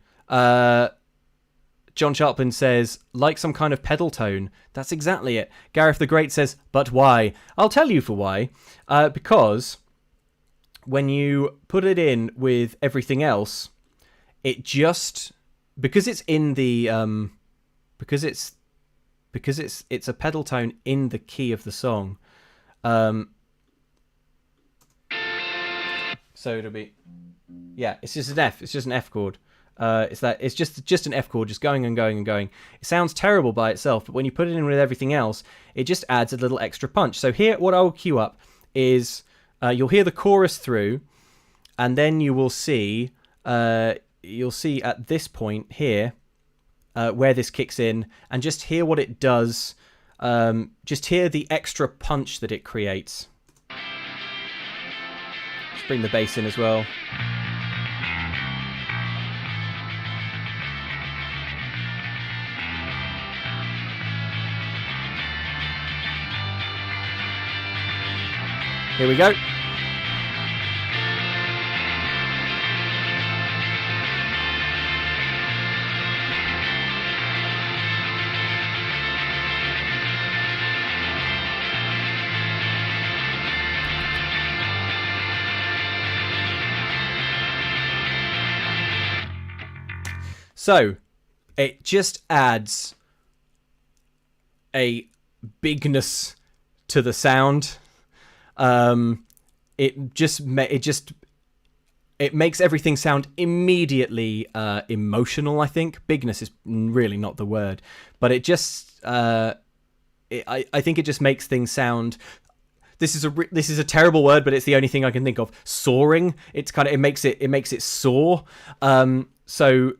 John Sharpland says, like some kind of pedal tone. That's exactly it. Gareth the Great says, but why? I'll tell you for why. Because when you put it in with everything else, it just... Because it's in the... Because it's a pedal tone in the key of the song. So it'll be, yeah, it's just an F. It's just an F chord. It's just an F chord, just going and going and going. It sounds terrible by itself, but when you put it in with everything else, it just adds a little extra punch. So here, what I'll cue up is you'll hear the chorus through, and then you will see at this point here. Where this kicks in, and just hear what it does. Just hear the extra punch that it creates. Let's bring the bass in as well. Here we go. So, it just adds a bigness to the sound. It makes everything sound immediately emotional. I think bigness is really not the word, but it just I think it just makes things sound. This is a terrible word, but it's the only thing I can think of. Soaring. It's kind of it makes it soar. So.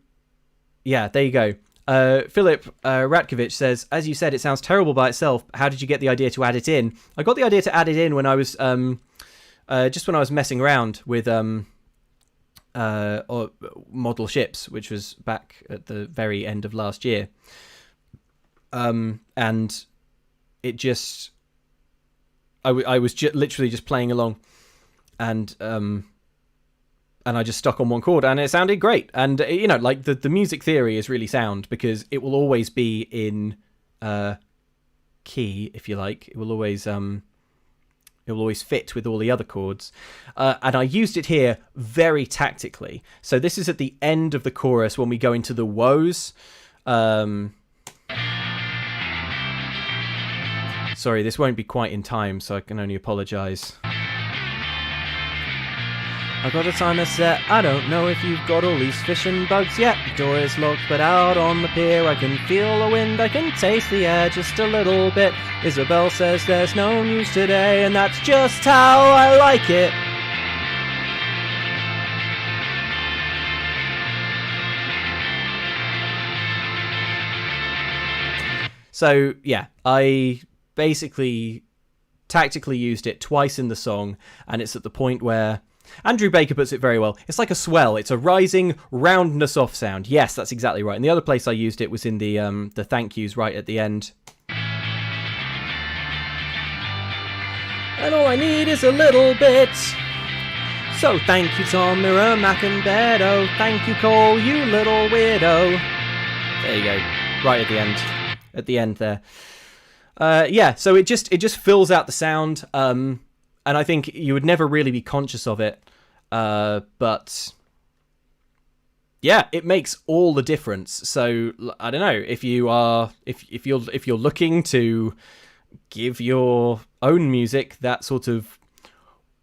Yeah, there you go. Philip Ratkovich says, as you said, it sounds terrible by itself. How did you get the idea to add it in? I got the idea to add it in when I was just when I was messing around with model ships, which was back at the very end of last year. And it just, I was literally just playing along, and I just stuck on one chord, and it sounded great. And, you know, like, the music theory is really sound, because it will always be in key, if you like. It will always fit with all the other chords. And I used it here very tactically. So this is at the end of the chorus when we go into the woes. Sorry, this won't be quite in time, so I can only apologise. I got a timer set, I don't know if you've got all these fishing bugs yet. The door is locked, but out on the pier I can feel the wind, I can taste the air just a little bit. Isabel says there's no news today, and that's just how I like it. So, yeah, I basically tactically used it twice in the song, and it's at the point where Andrew Baker puts it very well. It's like a swell. It's a rising roundness off sound. Yes, that's exactly right. And the other place I used it was in the thank yous right at the end. And all I need is a little bit. So thank you, Tom, Mirror, Mac and Beto. Thank you, Cole, you little weirdo. There you go. Right at the end. At the end there. Yeah, so it just fills out the sound. And I think you would never really be conscious of it, but yeah, it makes all the difference. So I don't know if you're looking to give your own music that sort of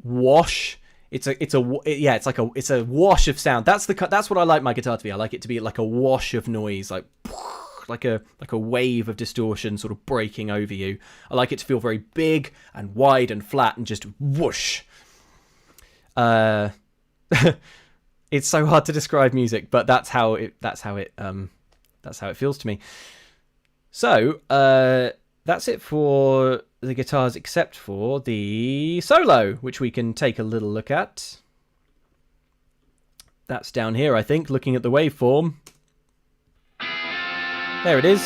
wash. It's a wash of sound. That's what I like my guitar to be. I like it to be like a wash of noise, like a wave of distortion sort of breaking over you. I like it to feel very big and wide and flat and just whoosh. It's so hard to describe music, but that's how it feels to me. So that's it for the guitars, except for the solo, which we can take a little look at. That's down here, I think, looking at the waveform. There it is.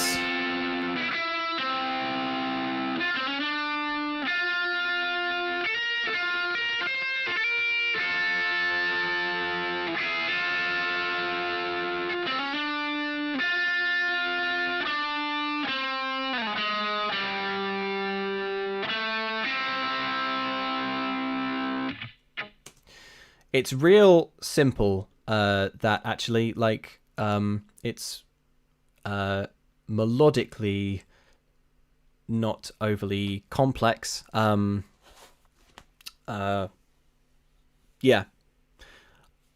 It's real simple, that actually, like, it's melodically not overly complex. Yeah,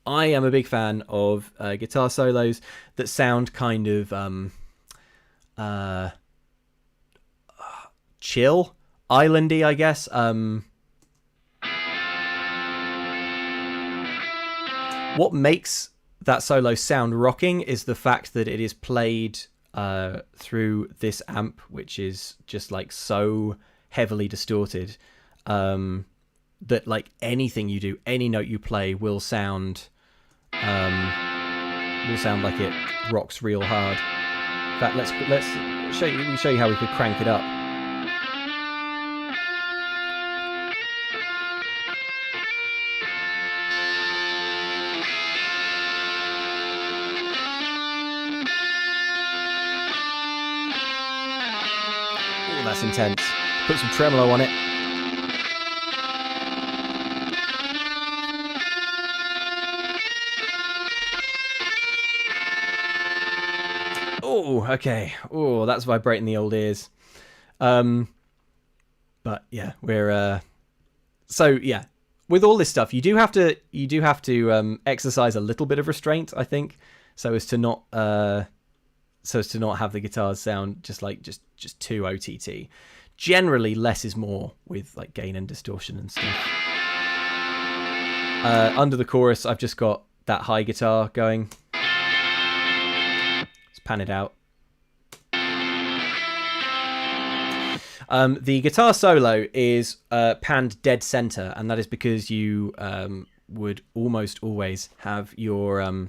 I am a big fan of guitar solos that sound kind of chill, islandy, I guess. What makes that solo sound rocking is the fact that it is played through this amp, which is just like so heavily distorted, that like anything you do, any note you play will sound like it rocks real hard. In fact, let's show you how we could crank it up. That's intense. Put some tremolo on it. Oh, okay. Oh, that's vibrating the old ears. But yeah, we're so yeah. With all this stuff, you do have to exercise a little bit of restraint, I think, so as to not have the guitars sound just too OTT. Generally, less is more with like gain and distortion and stuff. Under the chorus, I've just got that high guitar going. Let's pan it out. The guitar solo is panned dead center, and that is because you would almost always have your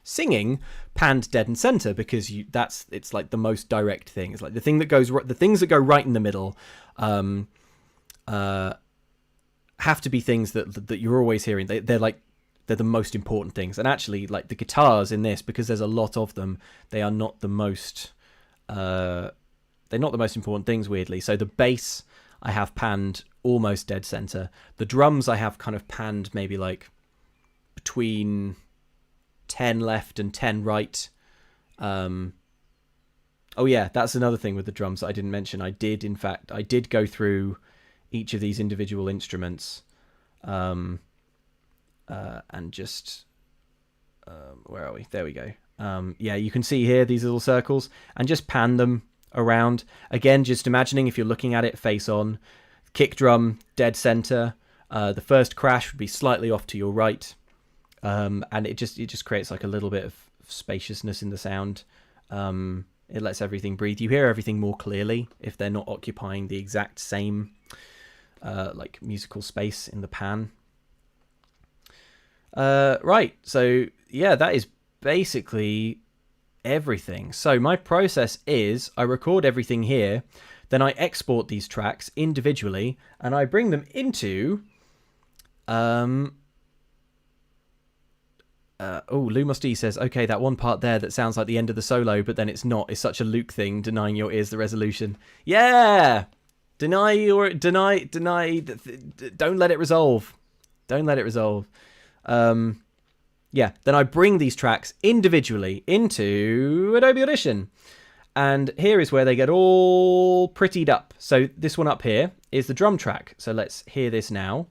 singing panned dead and center, because it's like the most direct thing. It's like the things that go right in the middle have to be things that you're always hearing. They're the most important things. And actually, like the guitars in this, because there's a lot of them, they're not the most important things, weirdly. So the bass I have panned almost dead center. The drums I have kind of panned maybe like between 10 left and 10 right. Oh yeah, that's another thing with the drums that I didn't mention. I did go through each of these individual instruments, and just where are we? There we go. Yeah, you can see here these little circles, and just pan them around. Again, just imagining if you're looking at it face on, kick drum dead center. The first crash would be slightly off to your right, and it just creates like a little bit of spaciousness in the sound. It lets everything breathe. You hear everything more clearly if they're not occupying the exact same like musical space in the pan. Right, so yeah, that is basically everything. So my process is I record everything here, then I export these tracks individually, and I bring them into Lumos D says, okay, that one part there that sounds like the end of the solo, but then it's not. It's such a Luke thing, denying your ears the resolution. Yeah! Don't let it resolve. Don't let it resolve. Yeah, then I bring these tracks individually into Adobe Audition. And here is where they get all prettied up. So this one up here is the drum track. So let's hear this now.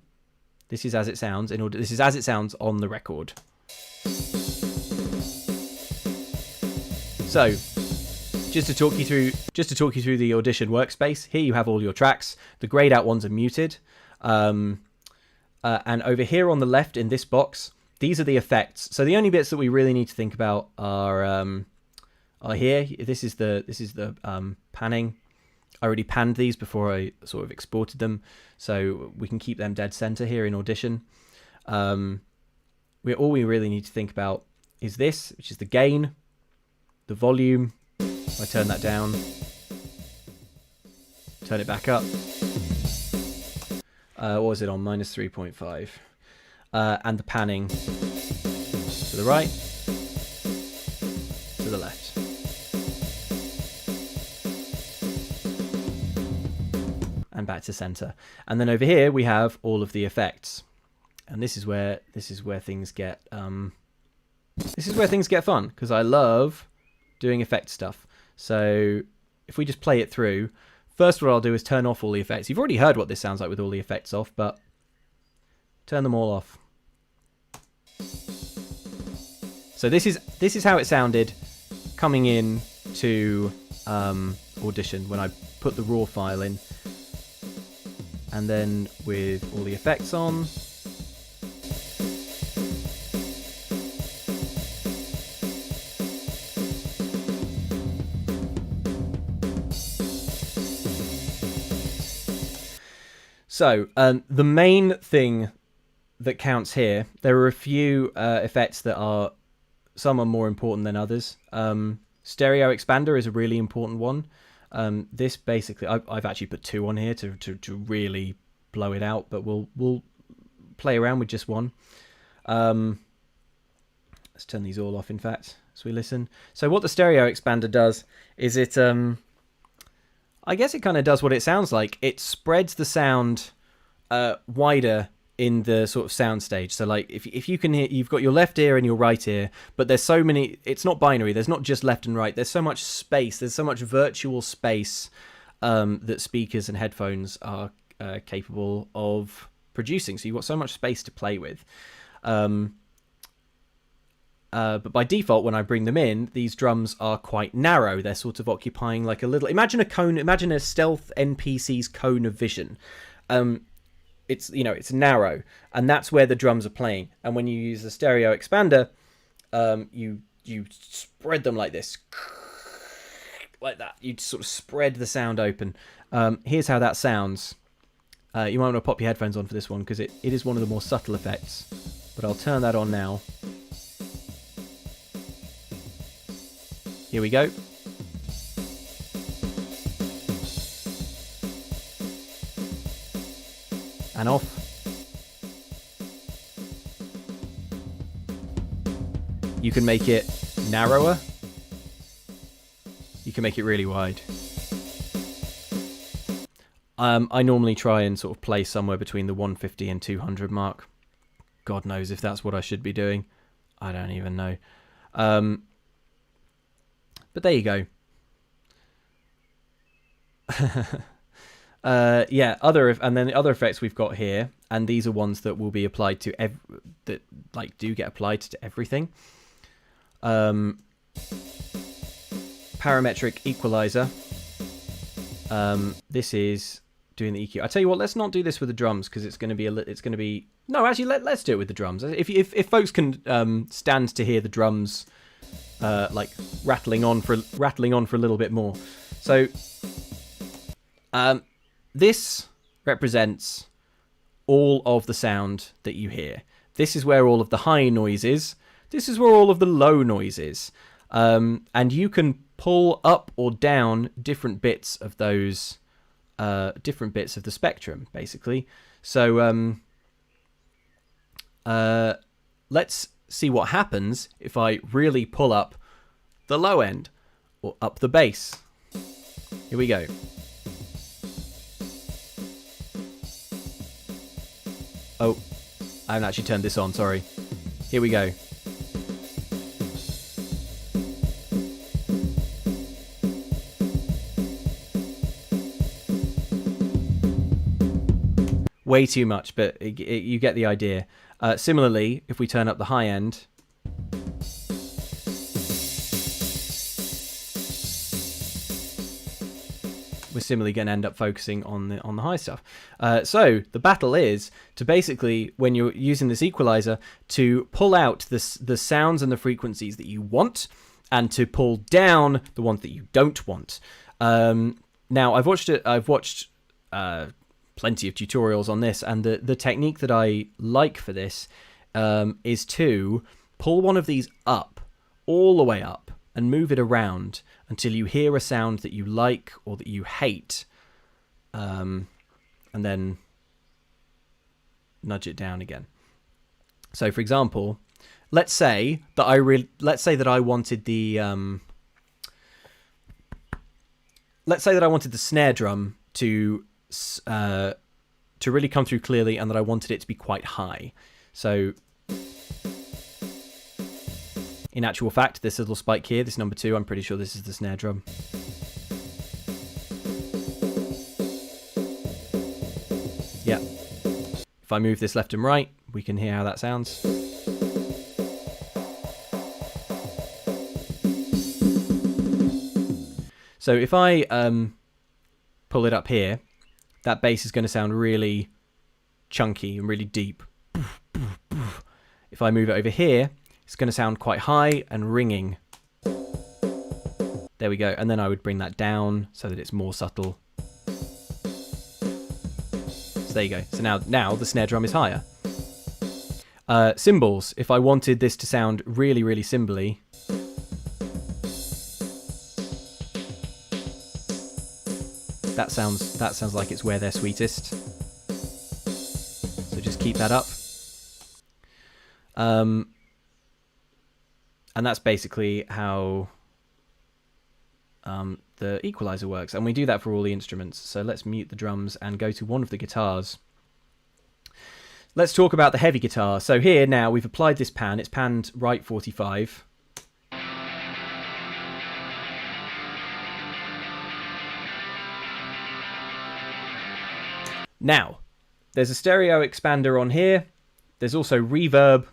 This is as it sounds. This is as it sounds on the record. So, just to talk you through the Audition workspace, here you have all your tracks. The grayed out ones are muted, and over here on the left in this box, these are the effects. So the only bits that we really need to think about are here. This is the panning. I already panned these before I sort of exported them, so we can keep them dead center here in Audition. All we really need to think about is this, which is the gain, the volume. I turn that down, turn it back up. What was it on? -3.5. And the panning to the right, to the left. And back to center. And then over here we have all of the effects. And this is where things get fun, because I love doing effect stuff. So if we just play it through, first what I'll do is turn off all the effects. You've already heard what this sounds like with all the effects off, but turn them all off. So this is how it sounded coming in to Audition when I put the raw file in, and then with all the effects on. So, the main thing that counts here, there are a few effects that some are more important than others. Stereo expander is a really important one. This basically, I've actually put 2 on here to really blow it out, but we'll play around with just one. Let's turn these all off, in fact, as we listen. So what the stereo expander does is it, I guess it kind of does what it sounds like. It spreads the sound wider in the sort of sound stage. So like if you can hear, you've got your left ear and your right ear, but there's so many, it's not binary. There's not just left and right. There's so much space. There's so much virtual space that speakers and headphones are capable of producing. So you've got so much space to play with. But by default, when I bring them in, these drums are quite narrow. They're sort of occupying like a little... Imagine a cone. Imagine a stealth NPC's cone of vision. It's narrow, and that's where the drums are playing. And when you use the stereo expander, you spread them like this, like that. You sort of spread the sound open. Here's how that sounds. You might want to pop your headphones on for this one because it is one of the more subtle effects. But I'll turn that on now. Here we go. And off. You can make it narrower. You can make it really wide. I normally try and sort of play somewhere between the 150 and 200 mark. God knows if that's what I should be doing. I don't even know. But there you go. Yeah, and then the other effects we've got here, and these are ones that will be applied to that like do get applied to everything. Parametric equalizer. This is doing the EQ. I tell you what, let's not do this with the drums because it's going to be. No, actually, let's do it with the drums. If folks can stand to hear the drums, like rattling on for a little bit more. So, this represents all of the sound that you hear. This is where all of the high noise is. This is where all of the low noise is. And you can pull up or down different bits of those, different bits of the spectrum, basically. So let's see what happens if I really pull up the low end or up the bass. Here we go. Oh, I haven't actually turned this on, sorry. Here we go. Way too much, but you get the idea. Similarly, if we turn up the high end, we're similarly going to end up focusing on the high stuff. So the battle is to basically, when you're using this equalizer, to pull out the sounds and the frequencies that you want, and to pull down the ones that you don't want. Now I've watched plenty of tutorials on this, and the technique that I like for this is to pull one of these up, all the way up, and move it around until you hear a sound that you like or that you hate, and then nudge it down again. So, for example, let's say that I wanted the snare drum to really come through clearly, and that I wanted it to be quite high. So, in actual fact, this little spike here, this number 2, I'm pretty sure this is the snare drum. Yeah. If I move this left and right, we can hear how that sounds. So if I pull it up here, that bass is going to sound really chunky and really deep. If I move it over here, it's going to sound quite high and ringing. There we go. And then I would bring that down so that it's more subtle. So there you go. So now the snare drum is higher. Cymbals. If I wanted this to sound really, really cymbally, that sounds like it's where they're sweetest. So just keep that up. And that's basically how the equalizer works. And we do that for all the instruments. So let's mute the drums and go to one of the guitars. Let's talk about the heavy guitar. So here now we've applied this pan. It's panned right 45. Now, there's a stereo expander on here. There's also reverb.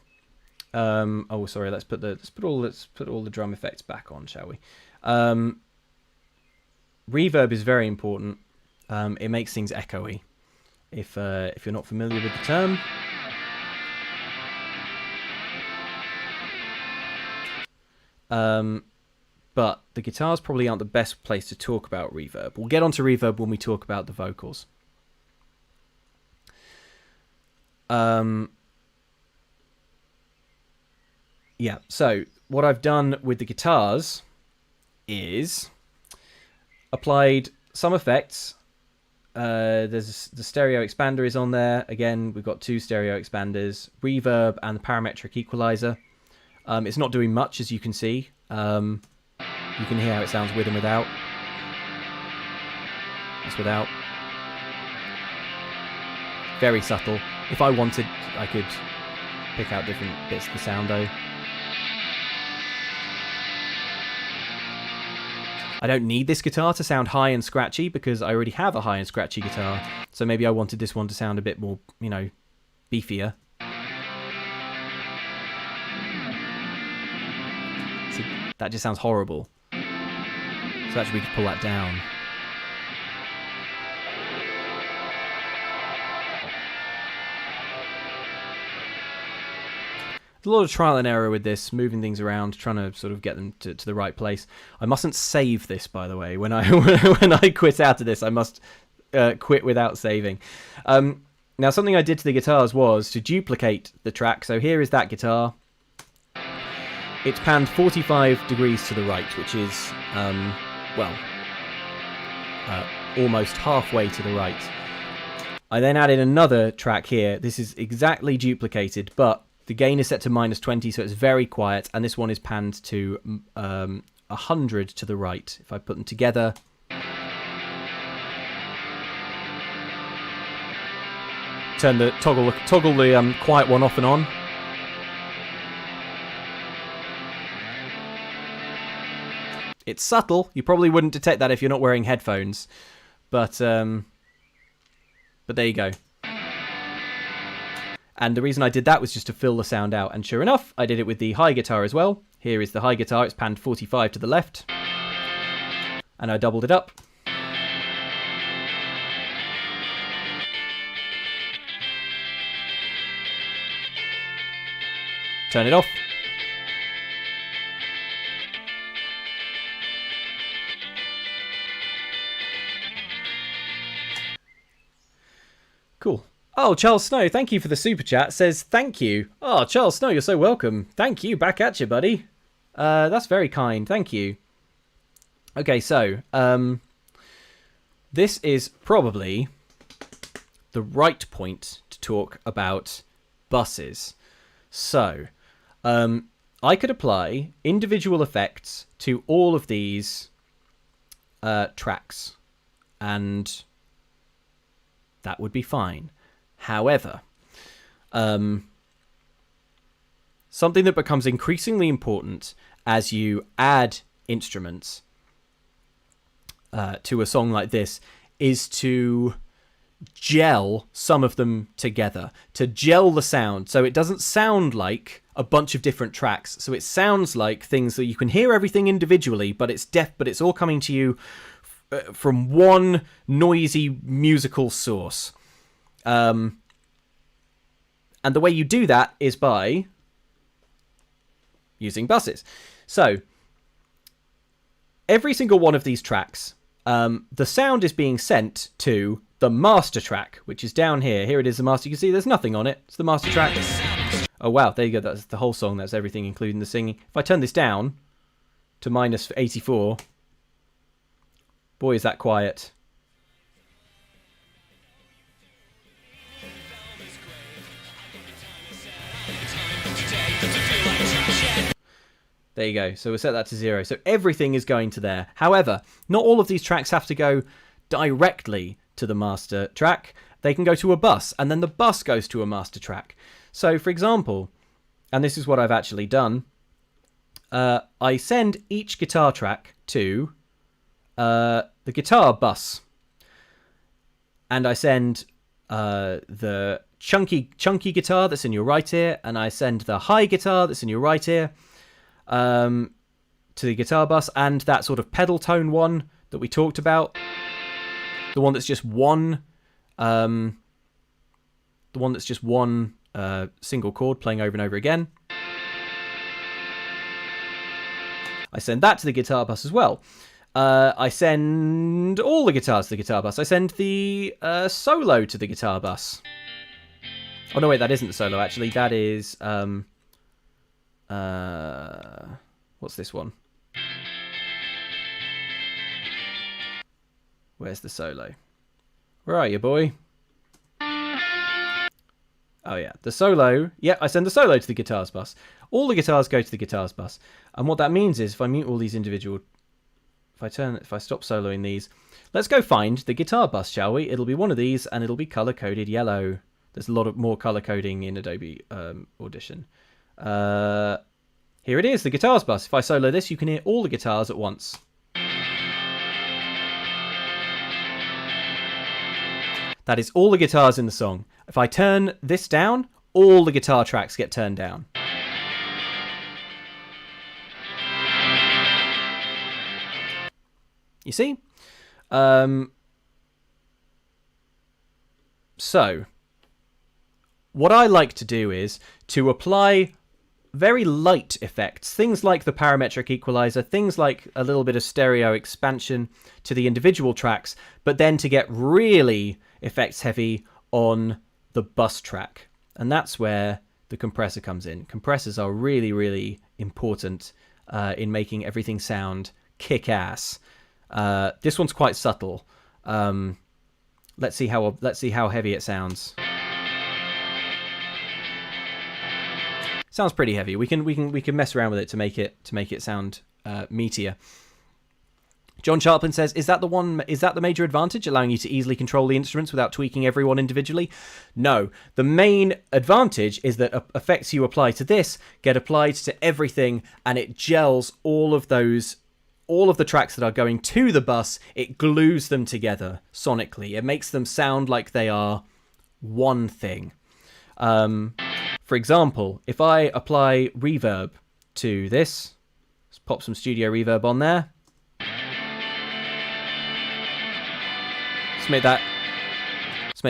Oh, sorry. Let's put all the drum effects back on, shall we? Reverb is very important. It makes things echoey. If you're not familiar with the term. But the guitars probably aren't the best place to talk about reverb. We'll get onto reverb when we talk about the vocals. Yeah, so what I've done with the guitars is applied some effects. There's the stereo expander is on there. Again, we've got 2 stereo expanders, reverb and the parametric equalizer. It's not doing much, as you can see. You can hear how it sounds with and without. That's without. Very subtle. If I wanted, I could pick out different bits of the sound though. I don't need this guitar to sound high and scratchy because I already have a high and scratchy guitar. So maybe I wanted this one to sound a bit more, you know, beefier. See, that just sounds horrible. So actually we could pull that down. There's a lot of trial and error with this, moving things around, trying to sort of get them to the right place. I mustn't save this, by the way. When I when I quit out of this, I must quit without saving. Now, something I did to the guitars was to duplicate the track. So here is that guitar. It's panned 45 degrees to the right, which is, almost halfway to the right. I then added another track here. This is exactly duplicated, but the gain is set to -20, so it's very quiet, and this one is panned to 100 to the right. If I put them together, turn the toggle the quiet one off and on. It's subtle. You probably wouldn't detect that if you're not wearing headphones, but there you go. And the reason I did that was just to fill the sound out. And sure enough, I did it with the high guitar as well. Here is the high guitar. It's panned 45 to the left. And I doubled it up. Turn it off. Cool. Oh, Charles Snow, thank you for the super chat. Says thank you. Oh, Charles Snow, you're so welcome. Thank you. Back at you, buddy. That's very kind. Thank you. Okay, so this is probably the right point to talk about buses. So I could apply individual effects to all of these tracks, and that would be fine. However, something that becomes increasingly important as you add instruments to a song like this is to gel some of them together, to gel the sound so it doesn't sound like a bunch of different tracks. So it sounds like things that you can hear everything individually, but it's all coming to you from one noisy musical source. And the way you do that is by using buses. So every single one of these tracks, the sound is being sent to the master track, which is down here. Here it is, the master. You can see there's nothing on it. It's the master track. Oh, wow. There you go. That's the whole song. That's everything, including the singing. If I turn this down to -84, boy, is that quiet. There you go. So we'll set that to 0. So everything is going to there. However, not all of these tracks have to go directly to the master track. They can go to a bus, and then the bus goes to a master track. So, for example, and this is what I've actually done, I send each guitar track to the guitar bus. And I send the chunky guitar that's in your right ear, and I send the high guitar that's in your right ear to the guitar bus, and that sort of pedal tone one that we talked about, the one that's just one single chord playing over and over again. I send that to the guitar bus as well. I send all the guitars to the guitar bus. I send the solo to the guitar bus. Oh no, wait, that isn't the solo actually. That is what's this one? Where's the solo? Where are you, boy? Oh yeah, the solo. Yeah, I send the solo to the guitars bus. All the guitars go to the guitars bus. And what that means is if I mute all these individual, if I stop soloing these, let's go find the guitar bus, shall we? It'll be one of these and it'll be color coded yellow. There's a lot of more color coding in Adobe Audition. Here it is, the guitars bus. If I solo this, you can hear all the guitars at once. That is all the guitars in the song. If I turn this down, all the guitar tracks get turned down. You see? So, what I like to do is to apply very light effects, things like the parametric equalizer, things like a little bit of stereo expansion to the individual tracks, but then to get really effects heavy on the bus track. And that's where the compressor comes in. Compressors are really, really important in making everything sound kick-ass. This one's quite subtle. Let's see how heavy it sounds. Sounds pretty heavy. We can mess around with it to make it sound meatier. John Sharplin says, is that the major advantage, allowing you to easily control the instruments without tweaking everyone individually? No. The main advantage is that effects you apply to this get applied to everything, and it gels all of the tracks that are going to the bus. It glues them together sonically. It makes them sound like they are one thing. For example, if I apply reverb to this, let's pop some studio reverb on there. Let's make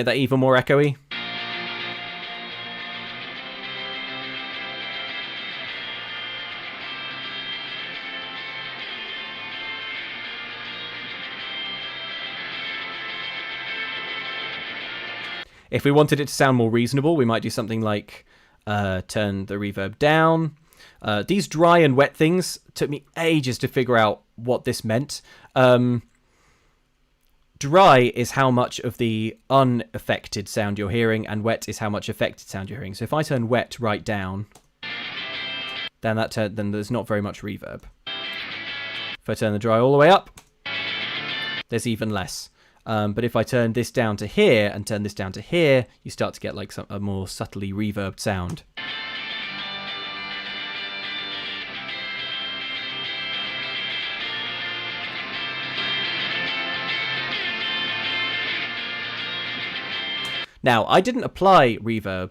that even more echoey. If we wanted it to sound more reasonable, we might do something like turn the reverb down. These dry and wet things took me ages to figure out what this meant. Dry is how much of the unaffected sound you're hearing, and wet is how much affected sound you're hearing. So if I turn wet right down, then there's not very much reverb. If I turn the dry all the way up, there's even less. But if I turn this down to here and turn this down to here, you start to get like a more subtly reverbed sound. Now, I didn't apply reverb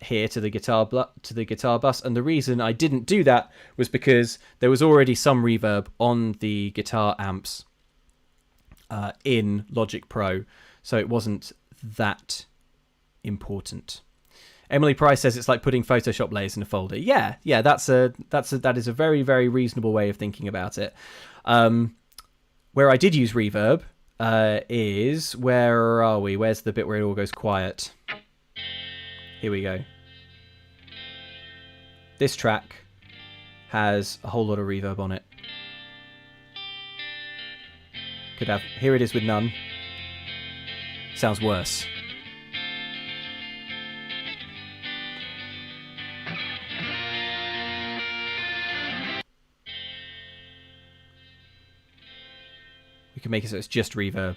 here to the guitar bus, and the reason I didn't do that was because there was already some reverb on the guitar amps in Logic Pro, so it wasn't that important. Emily Price says it's like putting Photoshop layers in a folder. Yeah, that is a very, very reasonable way of thinking about it. Where I did use reverb is, where are we? Where's the bit where it all goes quiet? Here we go. This track has a whole lot of reverb on it. Could have, here it is with none. Sounds worse. We can make it so it's just reverb.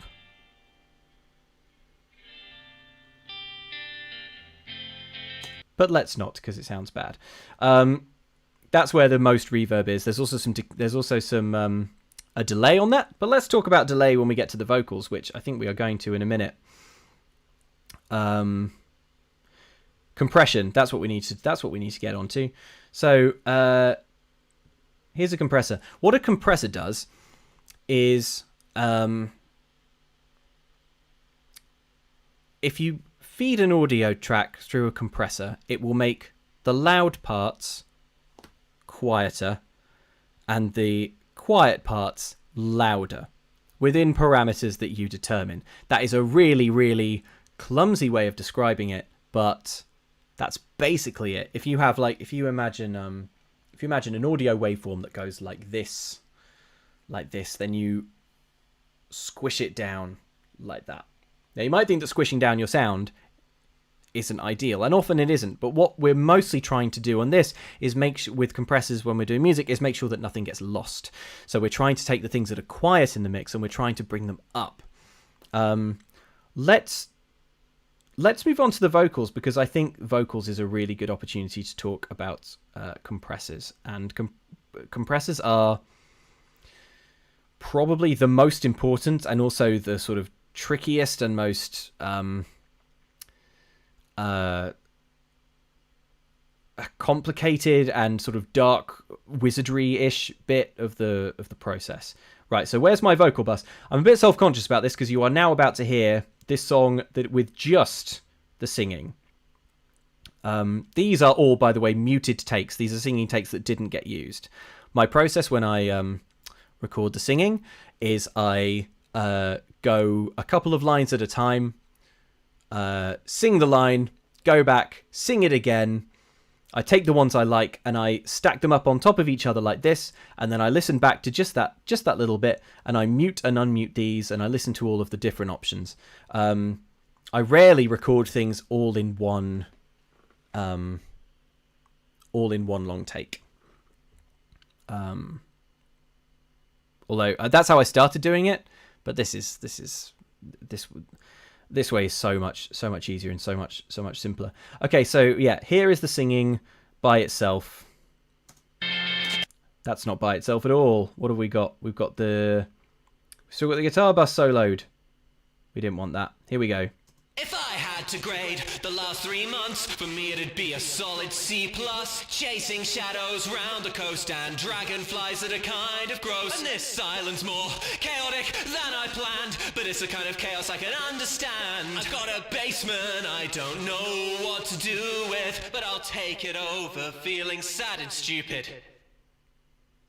But let's not, because it sounds bad. That's where the most reverb is. There's also some a delay on that, but let's talk about delay when we get to the vocals, which I think we are going to in a minute. Compression. That's what we need to get onto. So here's a compressor. What a compressor does is, if you feed an audio track through a compressor, it will make the loud parts quieter and the quiet parts louder within parameters that you determine. That is a really, really clumsy way of describing it, but that's basically it. If you imagine an audio waveform that goes like this, then you squish it down like that. Now, you might think that squishing down your sound isn't ideal, and often it isn't, but what we're mostly trying to do on this is with compressors when we're doing music is make sure that nothing gets lost. So we're trying to take the things that are quiet in the mix and we're trying to bring them up. Let's let's move on to the vocals, because I think vocals is a really good opportunity to talk about compressors. And compressors are probably the most important and also the sort of trickiest and most complicated and sort of dark wizardry-ish bit of the process. Right, so where's my vocal bus? I'm a bit self-conscious about this because you are now about to hear this song that with just the singing. These are all, by the way, muted takes. These are singing takes that didn't get used. My process when I record the singing is I go a couple of lines at a time, sing the line, go back, sing it again. I take the ones I like and I stack them up on top of each other like this, and then I listen back to just that little bit, and I mute and unmute these, and I listen to all of the different options. I rarely record things all in one long take. Although that's how I started doing it, but this way is so much easier and so much simpler. Okay, so yeah, here is the singing by itself. That's not by itself at all. What have we got? We've still got the guitar bus soloed. We didn't want that. Here we go. If I had to grade the last 3 months, for me it'd be a solid C+. Chasing shadows round the coast and dragonflies that are kind of gross. And this silence more chaotic than I planned, but it's a kind of chaos I can understand. I've got a basement I don't know what to do with, but I'll take it over feeling sad and stupid.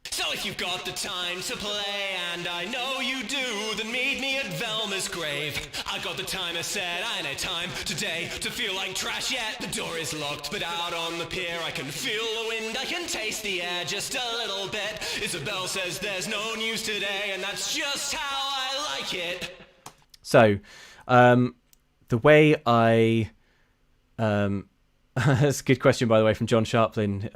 So if you've got the time to play, and I know you do, then meet me at Velma's grave. I've got the time I said, I ain't time today to feel like trash yet. The door is locked, but out on the pier I can feel the wind, I can taste the air just a little bit. Isabel says there's no news today, and that's just how I like it. So, the way I... that's a good question, by the way, from John Sharplin.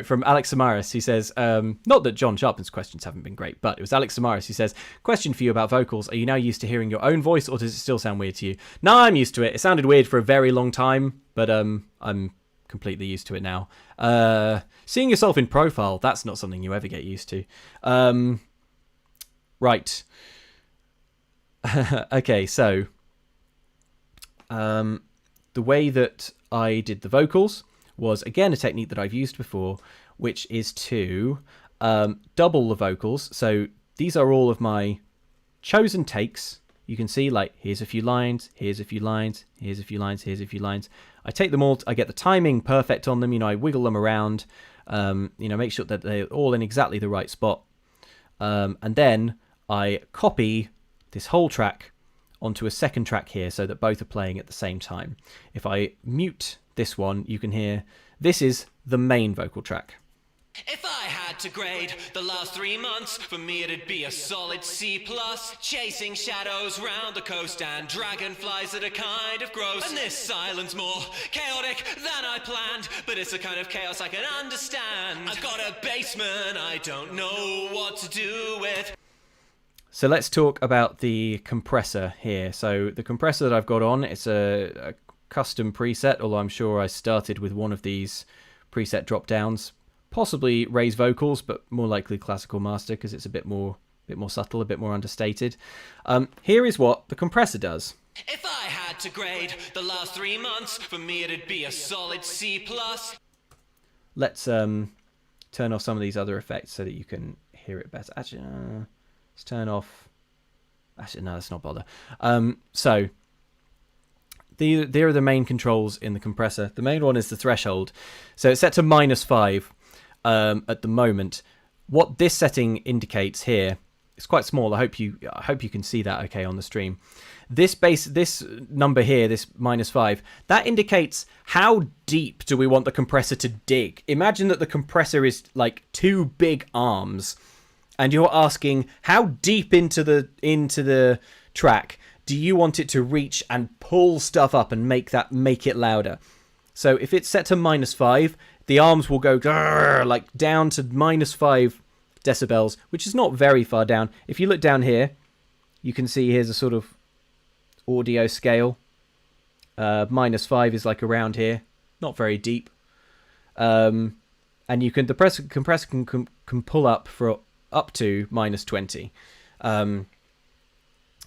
From Alex Samaris, who says, not that John Sharplin's questions haven't been great, but it was Alex Samaris who says, question for you about vocals. Are you now used to hearing your own voice, or does it still sound weird to you? No, I'm used to it. It sounded weird for a very long time, but I'm completely used to it now. Seeing yourself in profile, that's not something you ever get used to. Right. Okay, so the way that I did the vocals was, again, a technique that I've used before, which is to double the vocals. So these are all of my chosen takes. You can see, like, here's a few lines, here's a few lines, here's a few lines, here's a few lines. I take them all, I get the timing perfect on them, I wiggle them around, make sure that they're all in exactly the right spot. And then I copy this whole track onto a second track here so that both are playing at the same time. If I mute this one, you can hear this is the main vocal track. If I had to grade the last 3 months, for me it'd be a solid C+. Chasing shadows round the coast and dragonflies that are kind of gross. And this silence more chaotic than I planned, but it's a kind of chaos I can understand. I've got a basement I don't know what to do with. So let's talk about the compressor here. So the compressor that I've got on, it's a custom preset, although I'm sure I started with one of these preset drop downs. Possibly raise vocals, but more likely classical master because it's a bit more subtle, a bit more understated. Here is what the compressor does. If I had to grade the last 3 months, for me it'd be a solid C+. Let's turn off some of these other effects so that you can hear it better. Actually, let's turn off. Actually, no, let's not bother. So there are the main controls in the compressor. The main one is the threshold. So it's set to -5 at the moment. What this setting indicates here, it's quite small. I hope you can see that okay on the stream. This number here, this -5, that indicates how deep do we want the compressor to dig. Imagine that the compressor is like 2 big arms, and you're asking how deep into the track do you want it to reach and pull stuff up and make it louder. So if it's set to -5, the arms will go like down to -5 decibels, which is not very far down. If you look down here, you can see here's a sort of audio scale. -5 is like around here, not very deep. And you can compressor can pull up for up to -20.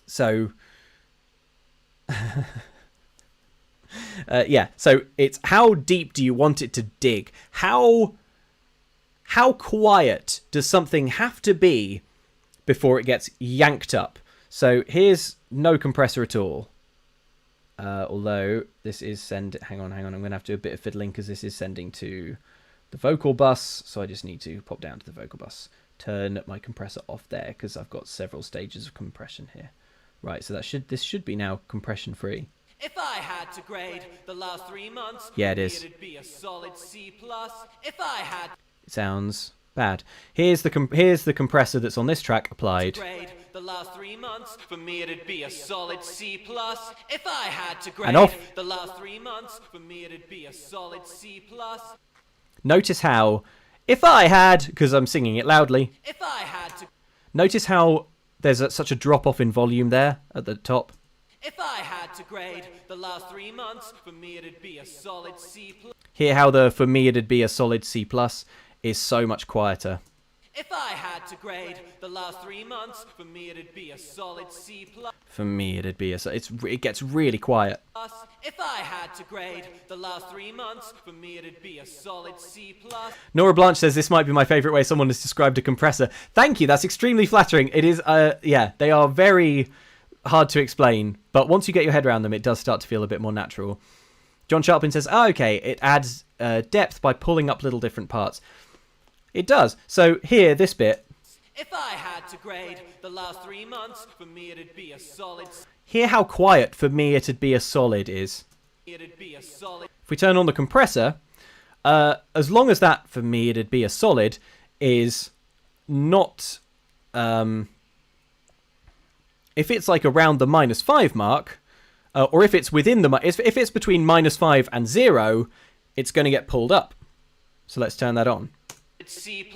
So yeah, so it's how deep do you want it to dig? How quiet does something have to be before it gets yanked up? So here's no compressor at all. Although this is hang on, I'm going to have to do a bit of fiddling because this is sending to the vocal bus. So I just need to pop down to the vocal bus, turn my compressor off there because I've got several stages of compression here. Right, so this should be now compression free. If I had to grade the last 3 months, yeah, it is. It'd be a solid C+. If I had, it sounds bad. Here's the compressor that's on this track applied. Grade the last 3 months, for me it'd be a solid C+. If I had to grade And off. the last 3 months, for me it'd be a solid C+. Notice how, if I had, because I'm singing it loudly. If I had to. Notice how there's such a drop off in volume there at the top. If I had to grade the last 3 months, for me it'd be a solid C+. Hear how the for me it'd be a solid C+ is so much quieter. If I had to grade the last 3 months, for me it'd be a solid C+. For me it'd be it gets really quiet. If I had to grade the last 3 months, for me it'd be a solid C+. Nora Blanche says this might be my favourite way someone has described a compressor. Thank you, that's extremely flattering. It is, yeah, they are very hard to explain, but once you get your head around them, it does start to feel a bit more natural. John Sharpin says, oh, okay, it adds depth by pulling up little different parts. It does. So here, this bit. If I had to grade the last 3 months, for me it'd be a solid. Hear how quiet for me it'd be a solid is. It'd be a solid. If we turn on the compressor, as long as that for me it'd be a solid is not. If it's like around the -5 mark, or if it's within if it's between -5 and 0, it's going to get pulled up. So let's turn that on. C+.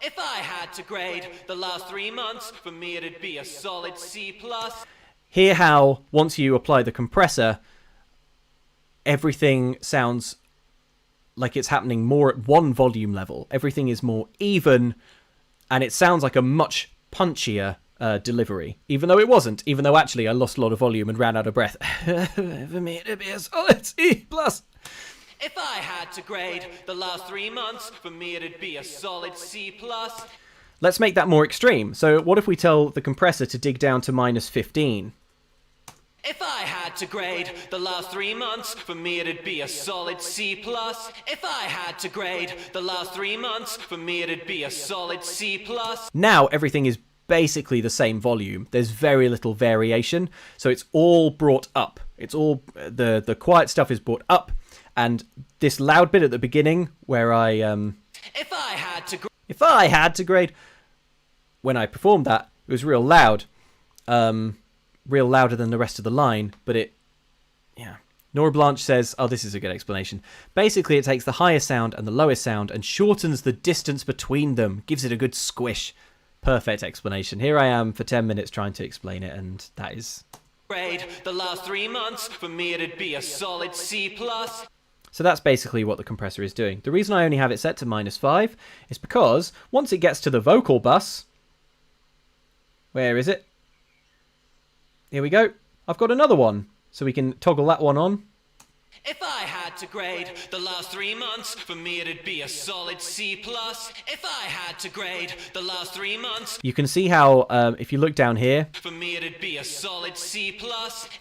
If I had to grade the last 3 months, for me it'd be a solid C+. Hear how once you apply the compressor, everything sounds like it's happening more at one volume level. Everything is more even, and it sounds like a much punchier delivery, even though it wasn't. Even though actually I lost a lot of volume and ran out of breath. For me it'd be a solid C+. If I had to grade the last 3 months, for me it'd be a solid C+. Let's make that more extreme. So what if we tell the compressor to dig down to -15? If I had to grade the last 3 months, for me it'd be a solid C+. If I had to grade the last 3 months, for me it'd be a solid C+. Now everything is basically the same volume. There's very little variation. So it's all brought up. It's all the quiet stuff is brought up. And this loud bit at the beginning where I if I had to grade, when I performed that, it was real loud, real louder than the rest of the line. But yeah. Nora Blanche says, oh, this is a good explanation. Basically, it takes the highest sound and the lowest sound and shortens the distance between them, gives it a good squish. Perfect explanation. Here I am for 10 minutes trying to explain it, and that is. Grade the last 3 months, for me it'd be a solid C+. So that's basically what the compressor is doing. The reason I only have it set to -5 is because once it gets to the vocal bus, where is it? Here we go. I've got another one, so we can toggle that one on. If I had to grade the last 3 months, for me it'd be a solid C+. If I had to grade the last 3 months, you can see how if you look down here, for me it'd be a solid C+.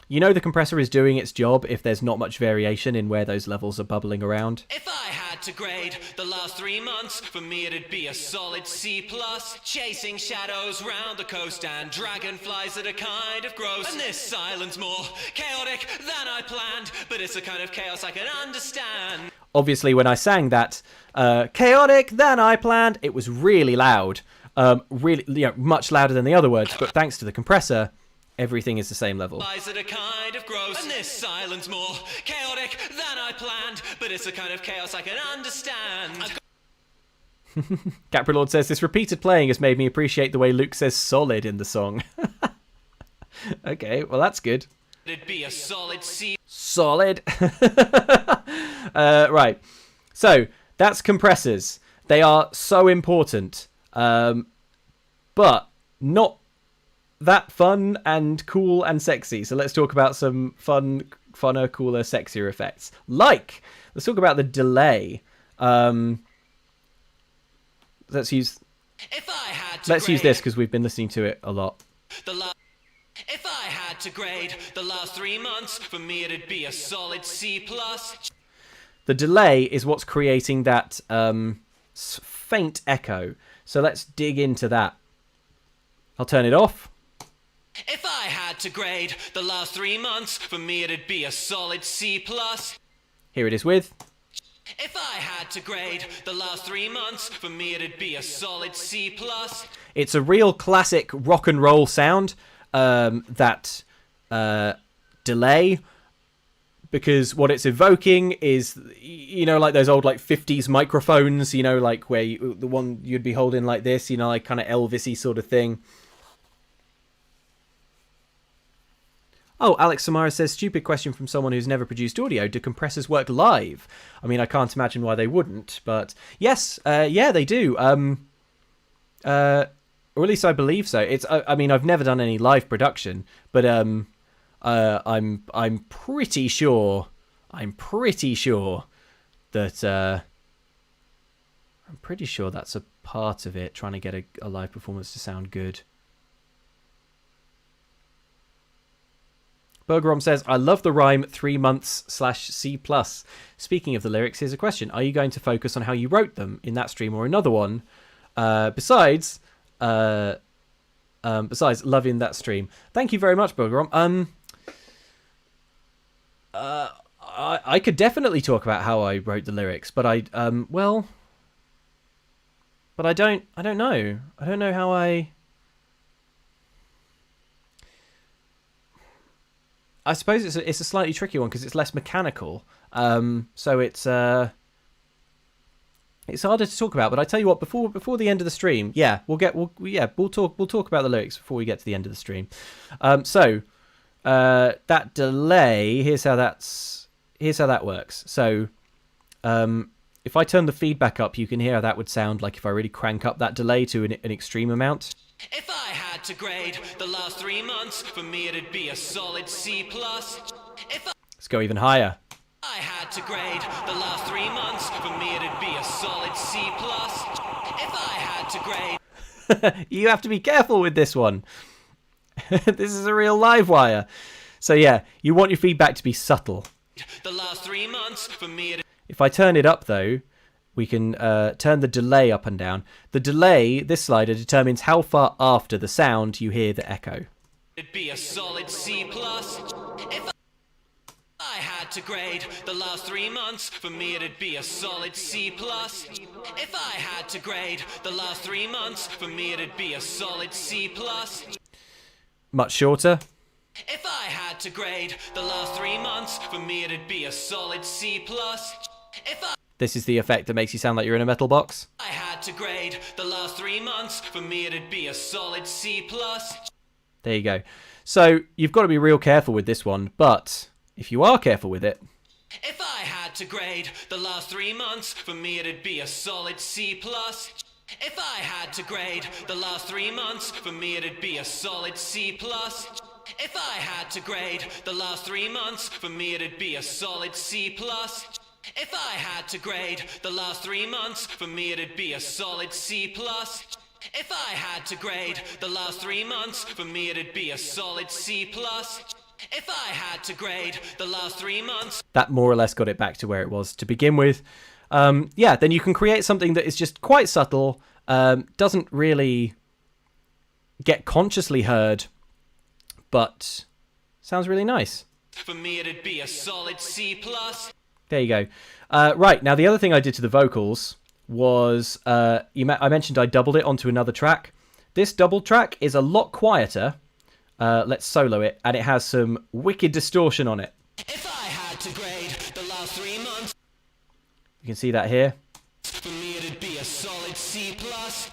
You know the compressor is doing its job if there's not much variation in where those levels are bubbling around. If I had to grade the last 3 months, for me it'd be a solid C+. Chasing shadows round the coast and dragonflies that are kind of gross. And this silence more chaotic than I planned, but it's a kind of chaos I can understand. Obviously, when I sang that chaotic than I planned, it was really loud, really, much louder than the other words. But thanks to the compressor, everything is the same level. That are kind of gross. And this silence more chaotic than I planned, but it's a kind of chaos I can understand. Capri Lord says this repeated playing has made me appreciate the way Luke says "solid" in the song. Okay, well that's good. It'd be a solid C. solid. Right. So that's compressors. They are so important, but not that fun and cool and sexy. So let's talk about some funner, cooler, sexier effects. Let's talk about the delay. Let's use this because we've been listening to it a lot. If I had to grade the last 3 months, for me it'd be a solid C+. The delay is what's creating that faint echo. So let's dig into that. I'll turn it off. If I had to grade the last 3 months, for me it'd be a solid C+. Here it is with. If I had to grade the last 3 months, for me it'd be a solid C+. It's a real classic rock and roll sound, that delay, because what it's evoking is, you know, like those old like 50s microphones, you know, like where the one you'd be holding like this, you know, like kind of Elvis-y sort of thing. Oh, Alex Samara says, stupid question from someone who's never produced audio. Do compressors work live? I mean, I can't imagine why they wouldn't, but yes, yeah, they do. Or at least I believe so. It's, I mean, I've never done any live production, but I'm pretty sure that that's a part of it, trying to get a live performance to sound good. Bergeron says, I love the rhyme 3 months /C+. Speaking of the lyrics, here's a question. Are you going to focus on how you wrote them in that stream or another one? Besides loving that stream. Thank you very much, Bergeron. I could definitely talk about how I wrote the lyrics, but I don't know. I don't know how I suppose it's a slightly tricky one because it's less mechanical. So it's harder to talk about. But I tell you what, before the end of the stream, we'll talk about the lyrics before we get to the end of the stream. So that delay, here's how that works. So if I turn the feedback up, you can hear how that would sound like if I really crank up that delay to an extreme amount. If I had to grade the last 3 months, for me it'd be a solid C+. Let's go even higher. I had to grade the last 3 months, for me it'd be a solid C+. If I had to grade... You have to be careful with this one. This is a real live wire. So yeah, you want your feedback to be subtle. The last 3 months, for me it'd... If I turn it up though, we can turn the delay up and down. The delay, this slider, determines how far after the sound you hear the echo. It'd be a solid C+. If I had to grade the last 3 months, for me it'd be a solid C+. If I had to grade the last 3 months, for me it'd be a solid C+. Much shorter. If I had to grade the last 3 months, for me it'd be a solid C+. This is the effect that makes you sound like you're in a metal box. I had to grade the last 3 months, for me it'd be a solid C+. There you go. So you've got to be real careful with this one, but if you are careful with it... If I had to grade the last 3 months, for me it'd be a solid C+. If I had to grade the last 3 months, for me it'd be a solid C+. If I had to grade the last 3 months, for me it'd be a solid C+. If I had to grade the last 3 months, for me it'd be a solid C+. If I had to grade the last 3 months, for me it'd be a solid C+. If I had to grade the last 3 months... That more or less got it back to where it was to begin with. Yeah, then you can create something that is just quite subtle, doesn't really get consciously heard, but sounds really nice. For me it'd be a solid C+. There you go. Right, now the other thing I did to the vocals was, I mentioned I doubled it onto another track. This double track is a lot quieter. Let's solo it, and it has some wicked distortion on it. If I had to grade the last 3 months, you can see that here. for me it'd be a solid C+.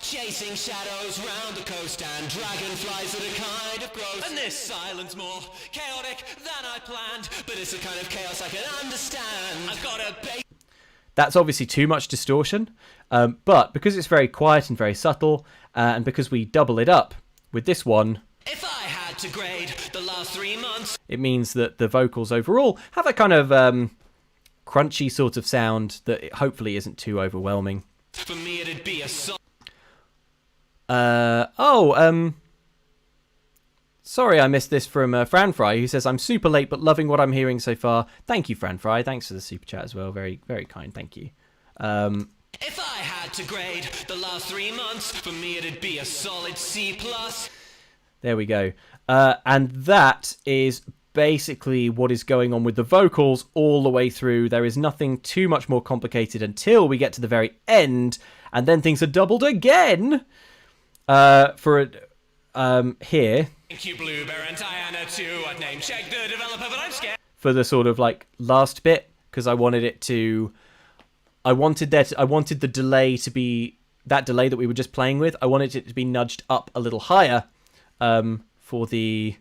Chasing shadows round the coast and dragonflies that are kind of gross. And this silence more chaotic than I planned, but it's the kind of chaos I can understand. I've got a base. That's obviously too much distortion, but because it's very quiet and very subtle, and because we double it up with this one, If I had to grade the last 3 months, it means that the vocals overall have a kind of crunchy sort of sound that it hopefully isn't too overwhelming. for me it'd be a Sorry I missed this from Fran Fry, who says, I'm super late but loving what I'm hearing so far. Thank you, Fran Fry. Thanks for the super chat as well. Very, very kind. Thank you. If I had to grade the last 3 months, for me it'd be a solid C+. There we go. And that is basically what is going on with the vocals all the way through. There is nothing too much more complicated until we get to the very end, and then things are doubled again for here. Thank you, Blueberry and Diana too. I'd name check the developer, but I'm scared. For the sort of like last bit, because I wanted it to... I wanted the delay to be... That delay that we were just playing with, I wanted it to be nudged up a little higher for the...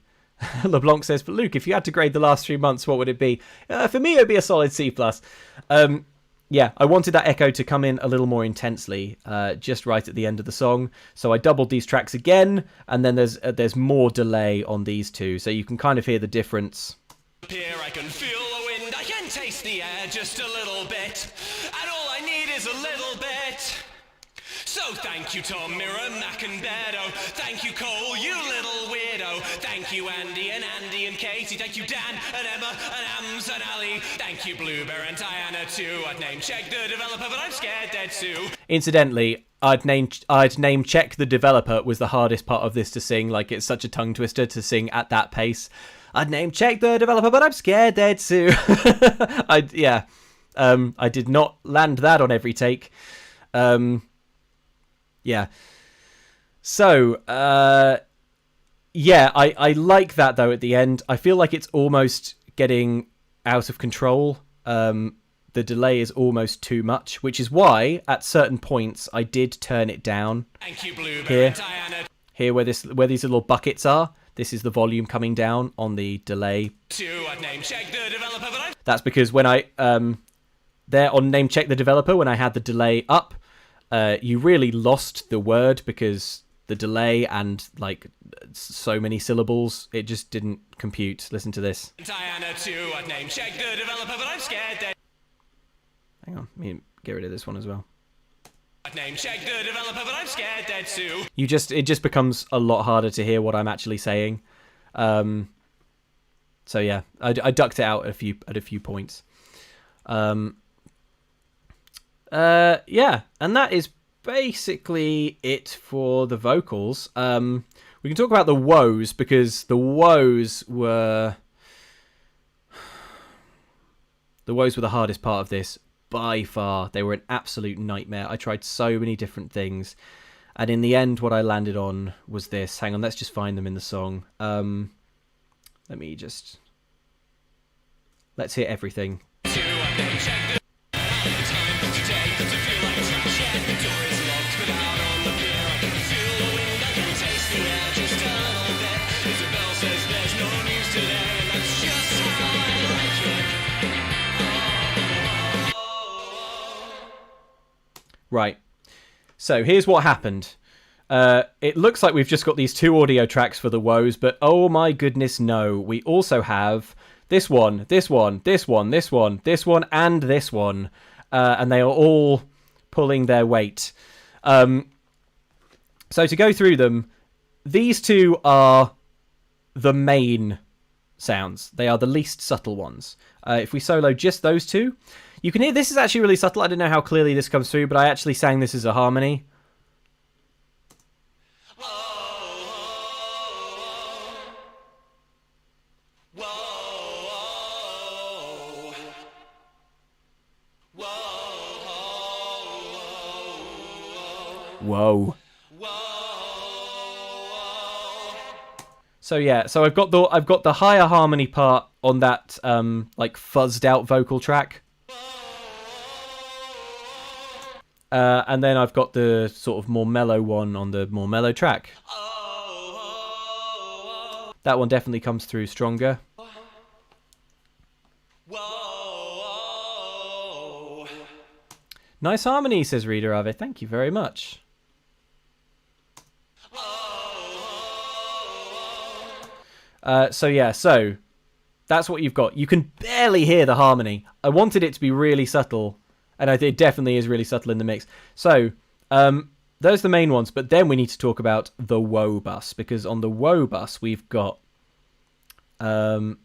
LeBlanc says, but Luke, if you had to grade the last 3 months, what would it be? For me, it would be a solid C+. Yeah, I wanted that echo to come in a little more intensely, just right at the end of the song. So I doubled these tracks again, and then there's more delay on these two, so you can kind of hear the difference. Here I can feel the wind, I can taste the air just a little bit, and all I need is a little bit. So thank you, Tom, Mirror, Mac and Beto. Thank you, Cole, you little weirdo. Thank you, Andy and Katie. Thank you, Dan and Emma and Ams and Ali. Thank you, Blueberry and Diana too. I'd name check the developer, but I'm scared dead too. Incidentally, I'd name check the developer was the hardest part of this to sing. Like, it's such a tongue twister to sing at that pace. I'd name check the developer, but I'm scared dead too. I did not land that on every take. Yeah. So, yeah, I like that, though, at the end. I feel like it's almost getting out of control. The delay is almost too much, which is why, at certain points, I did turn it down. Thank you, Blueberry, Diana. Here, where these little buckets are, this is the volume coming down on the delay. I'd name check the developer, but That's because when I, there on name check the developer, when I had the delay up, you really lost the word because the delay and like so many syllables, it just didn't compute. Listen to this. Diana too. I'd name check the developer, but I'm scared that. Hang on, let me get rid of this one as well. I'd name check the developer, but I'm scared dead too. It just becomes a lot harder to hear what I'm actually saying. So yeah, I ducked it out at a few points. Yeah, and that is basically it for the vocals. We can talk about the woes, because the woes were the hardest part of this by far. They were an absolute nightmare. I tried so many different things, and in the end what I landed on was this. Hang on, let's just find them in the song. Let's hear everything. Right, so here's what happened. It looks like we've just got these two audio tracks for the woes, but oh my goodness no. We also have this one, this one, this one, this one, this one, and this one. And they are all pulling their weight. So to go through them, these two are the main sounds. They are the least subtle ones. If we solo just those two, you can hear this is actually really subtle. I don't know how clearly this comes through, but I actually sang this as a harmony. Whoa. So yeah, so I've got the higher harmony part on that like fuzzed out vocal track. And then I've got the sort of more mellow one on the more mellow track. That one definitely comes through stronger. Nice harmony, says Reader Ave. Thank you very much. So that's what you've got. You can barely hear the harmony. I wanted it to be really subtle, and it definitely is really subtle in the mix. So those are the main ones, but then we need to talk about the woe bus, because on the woe bus we've got, in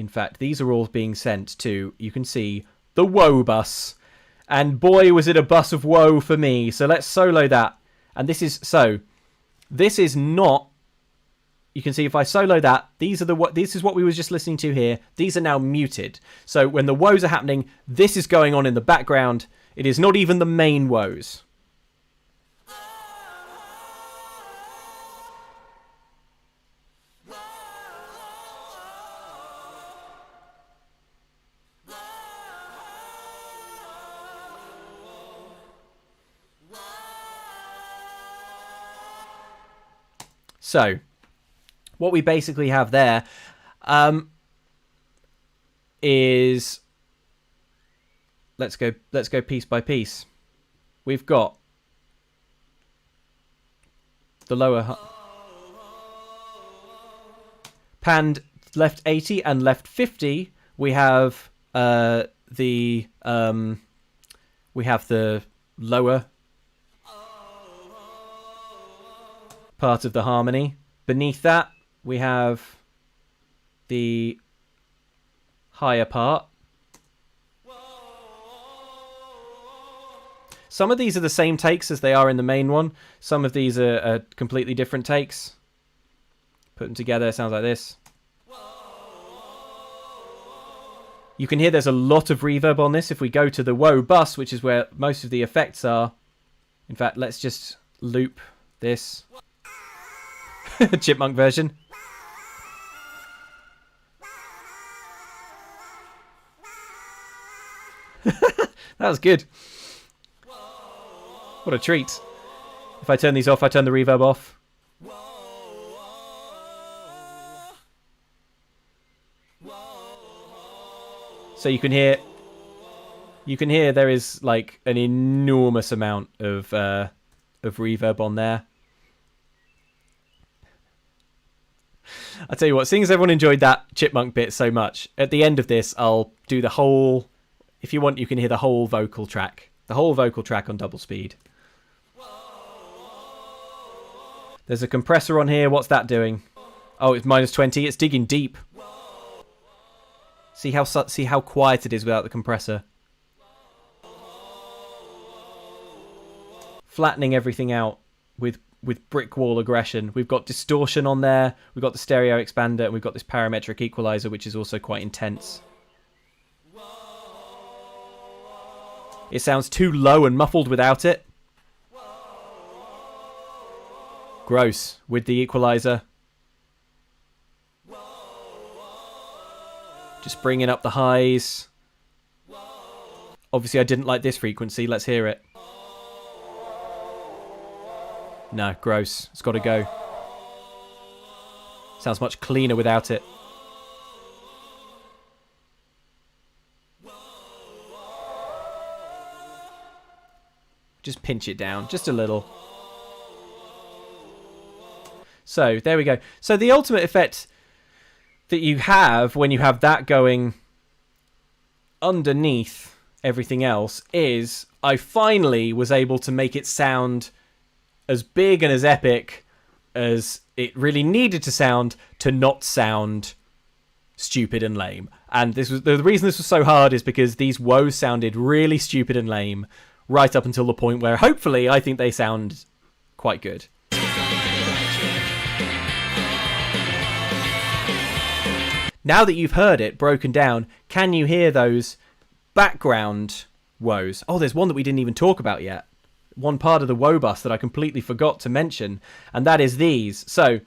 fact, these are all being sent to, you can see, the woe bus. And boy, was it a bus of woe for me. So let's solo that. And this is not, you can see if I solo that, this is what we were just listening to here. These are now muted. So when the woes are happening, this is going on in the background. It is not even the main woes. So, what we basically have there is, let's go piece by piece. We've got the lower panned left 80 and left 50. We have the lower part of the harmony. Beneath that, we have the higher part. Some of these are the same takes as they are in the main one. Some of these are completely different takes. Put them together, sounds like this. You can hear there's a lot of reverb on this. If we go to the woe bus, which is where most of the effects are. In fact, let's just loop this. Chipmunk version. That was good. What a treat. If I turn these off, I turn the reverb off. So you can hear there is like an enormous amount of reverb on there. I'll tell you what, seeing as everyone enjoyed that chipmunk bit so much, at the end of this, I'll do the whole, if you want, you can hear the whole vocal track. The whole vocal track on double speed. There's a compressor on here. What's that doing? Oh, it's -20. It's digging deep. See how quiet it is without the compressor. Flattening everything out with brick wall aggression. We've got distortion on there, we've got the stereo expander, and we've got this parametric equalizer, which is also quite intense. It sounds too low and muffled without it. Gross with the equalizer. Just bringing up the highs. Obviously I didn't like this frequency, let's hear it. No, gross. It's got to go. Sounds much cleaner without it. Just pinch it down, just a little. So, there we go. So the ultimate effect that you have when you have that going underneath everything else is I finally was able to make it sound as big and as epic as it really needed to sound to not sound stupid and lame. And this was the reason this was so hard is because these woes sounded really stupid and lame right up until the point where hopefully I think they sound quite good. Now that you've heard it broken down, can you hear those background woes? Oh, there's one that we didn't even talk about yet. One part of the woe bus that I completely forgot to mention, and that is these. So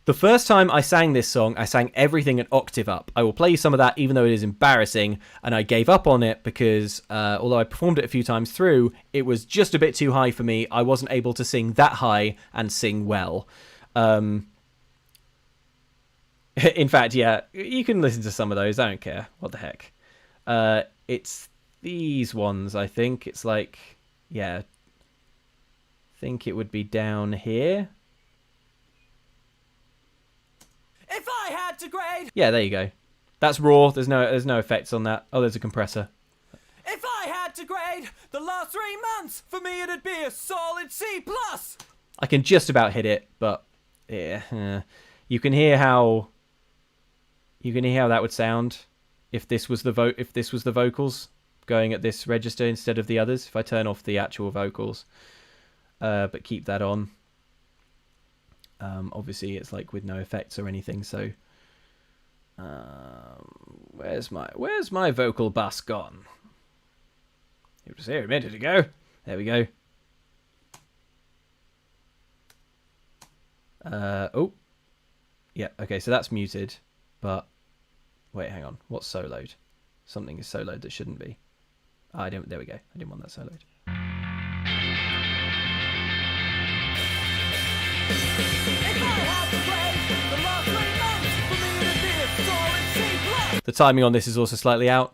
The first time I sang this song, I sang everything an octave up. I will play you some of that, even though it is embarrassing, and I gave up on it because, although I performed it a few times through, it was just a bit too high for me. I wasn't able to sing that high and sing well. In fact, yeah, you can listen to some of those. I don't care. What the heck? It's these ones, I think. It's like, yeah, I think it would be down here. If I had to grade, Yeah, there you go. That's raw. There's no effects on that. Oh, there's a compressor. if I had to grade the last 3 months, for me it'd be a solid C+. I can just about hit it, but yeah, you can hear how that would sound if this was the vocals going at this register instead of the others. If I turn off the actual vocals, but keep that on. Obviously, it's like with no effects or anything. So, where's my vocal bus gone? It was here a minute ago. There we go. Oh, yeah. Okay, so that's muted. But wait, hang on. What's soloed? Something is soloed that shouldn't be. I don't. There we go. I didn't want that soloed. The timing on this is also slightly out.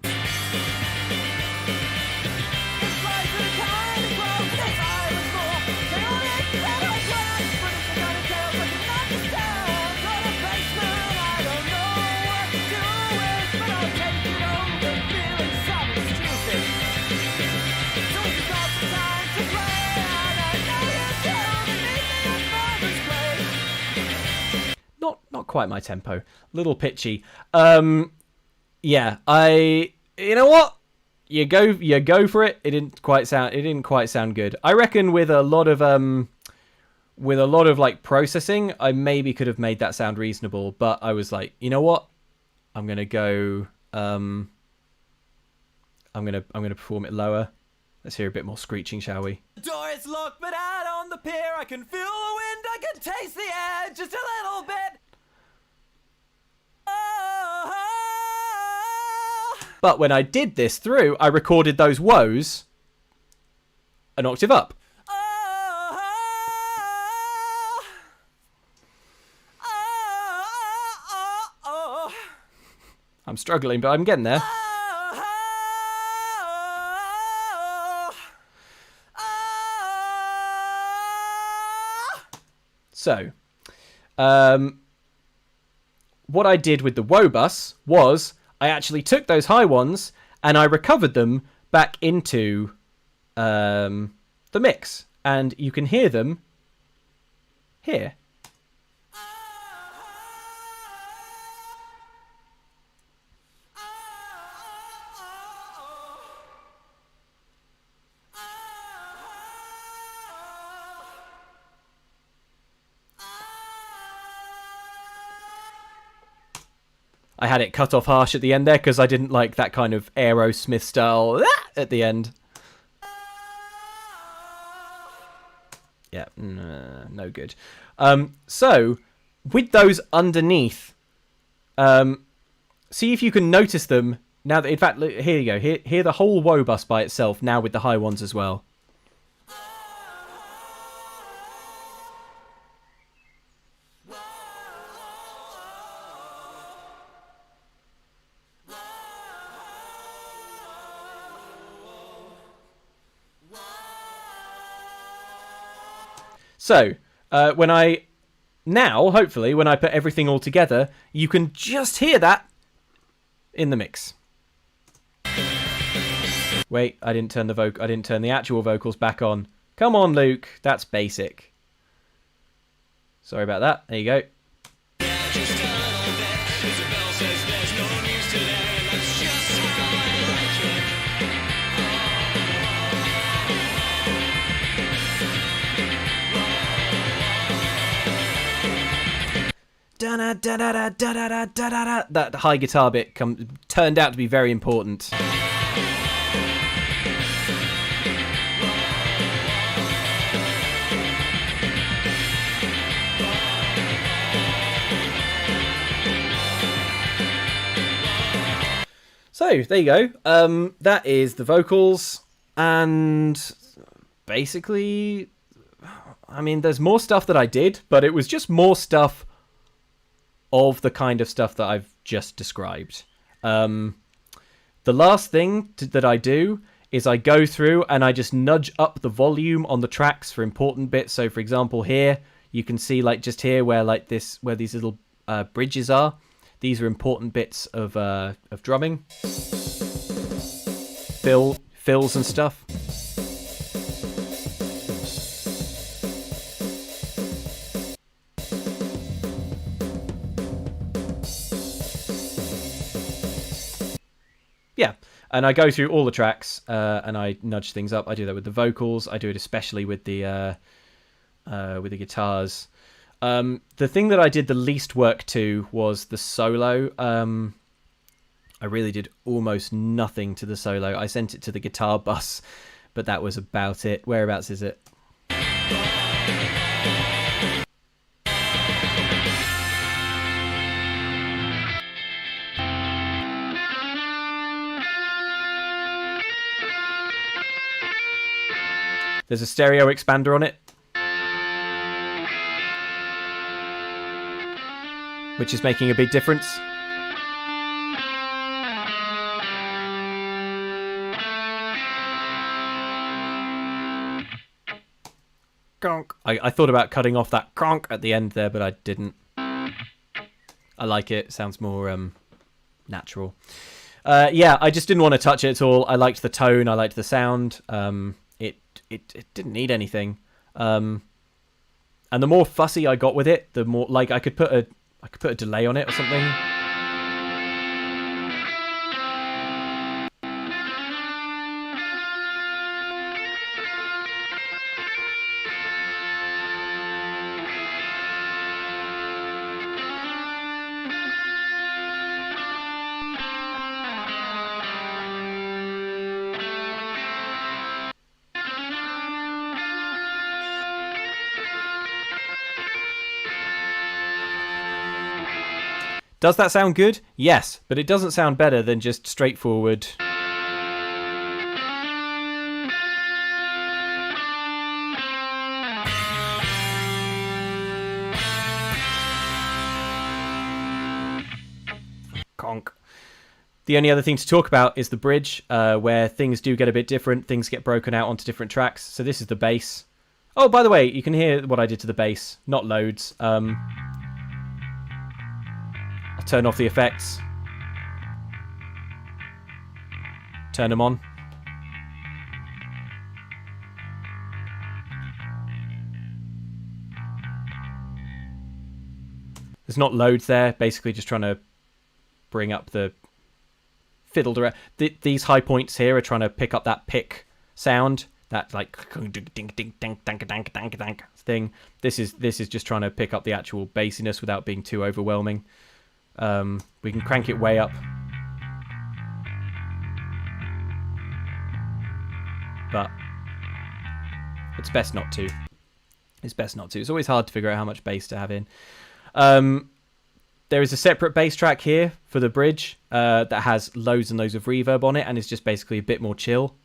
Not quite my tempo. Little pitchy. Yeah, you know what? You go for it. It didn't quite sound good. I reckon with a lot of like processing, I maybe could have made that sound reasonable, but I was like, you know what? I'm going to go I'm going to perform it lower. Let's hear a bit more screeching, shall we? The door is locked, but out on the pier I can feel the wind, I can taste the air just a little bit. But when I did this through, I recorded those woes an octave up. I'm struggling, but I'm getting there. So, what I did with the woe bus was I actually took those high ones and I recovered them back into the mix. And you can hear them here. I had it cut off harsh at the end there because I didn't like that kind of Aerosmith style at the end. Yeah, no good. So, with those underneath, see if you can notice them now that, in fact, look, here you go. Hear the whole woe bus by itself now with the high ones as well. So, hopefully, when I put everything all together, you can just hear that in the mix. Wait, I didn't turn the actual vocals back on. Come on, Luke. That's basic. Sorry about that. There you go. That high guitar bit turned out to be very important. So there you go. That is the vocals, and basically, I mean, there's more stuff that I did, but it was just more stuff of the kind of stuff that I've just described. The last thing that I do is I go through and I just nudge up the volume on the tracks for important bits. So, for example, here you can see, like, just here where where these little bridges are. These are important bits of drumming, fills and stuff. Yeah, and I go through all the tracks and I nudge things up. I do that with the vocals. I do it especially with the guitars. The thing that I did the least work to was the solo. I really did almost nothing to the solo. I sent it to the guitar bus, but that was about it. Whereabouts is it? There's a stereo expander on it, which is making a big difference. Conk. I thought about cutting off that conk at the end there, but I didn't. I like it. It sounds more natural. Yeah, I just didn't want to touch it at all. I liked the tone. I liked the sound. It didn't need anything. And the more fussy I got with it, the more, like, I could put a delay on it or something. Does that sound good? Yes, but it doesn't sound better than just straightforward. Conk. The only other thing to talk about is the bridge, where things do get a bit different. Things get broken out onto different tracks. So this is the bass. Oh, by the way, you can hear what I did to the bass. Not loads. I'll turn off the effects. Turn them on. There's not loads there. Basically just trying to bring up the fiddle direct. These high points here are trying to pick up that pick sound. That, like, thing. This is just trying to pick up the actual bassiness without being too overwhelming. We can crank it way up, but it's best not to. It's always hard to figure out how much bass to have in. There is a separate bass track here for the bridge that has loads and loads of reverb on it, and it's just basically a bit more chill.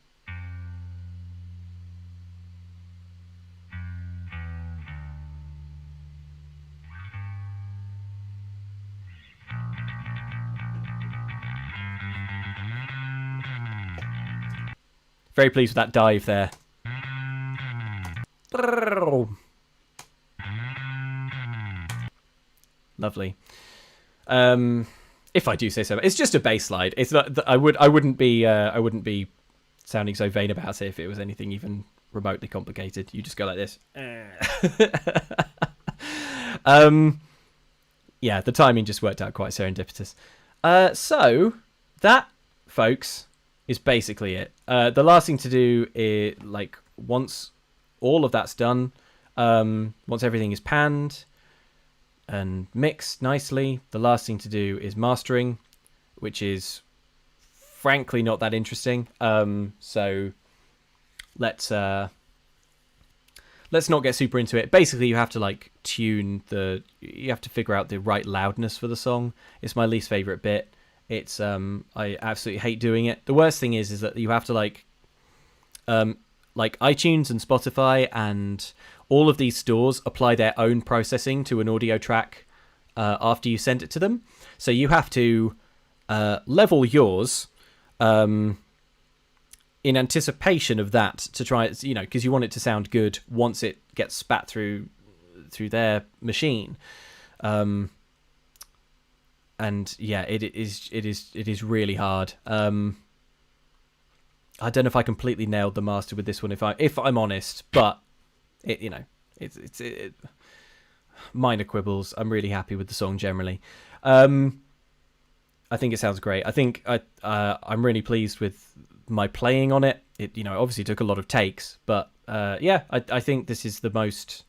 Very pleased with that dive there. Lovely. If I do say so, it's just a bass slide. It's not. I wouldn't be sounding so vain about it if it was anything even remotely complicated. You just go like this. Yeah, the timing just worked out quite serendipitous. So that, folks, is basically it. The last thing to do is, like, once all of that's done, once everything is panned and mixed nicely, the last thing to do is mastering, which is frankly not that interesting. So let's not get super into it. Basically, you have to, like, you have to figure out the right loudness for the song. It's my least favorite bit. It's I absolutely hate doing it. The worst thing is that you have to like iTunes and Spotify and all of these stores apply their own processing to an audio track after you send it to them. So you have to level yours in anticipation of that to try it, because you want it to sound good once it gets spat through their machine. And yeah, it is really hard. I don't know if I completely nailed the master with this one, if I'm honest, but it's minor quibbles. I'm really happy with the song generally. I think it sounds great. I think I'm really pleased with my playing on it. It obviously took a lot of takes, but yeah, I think this is the best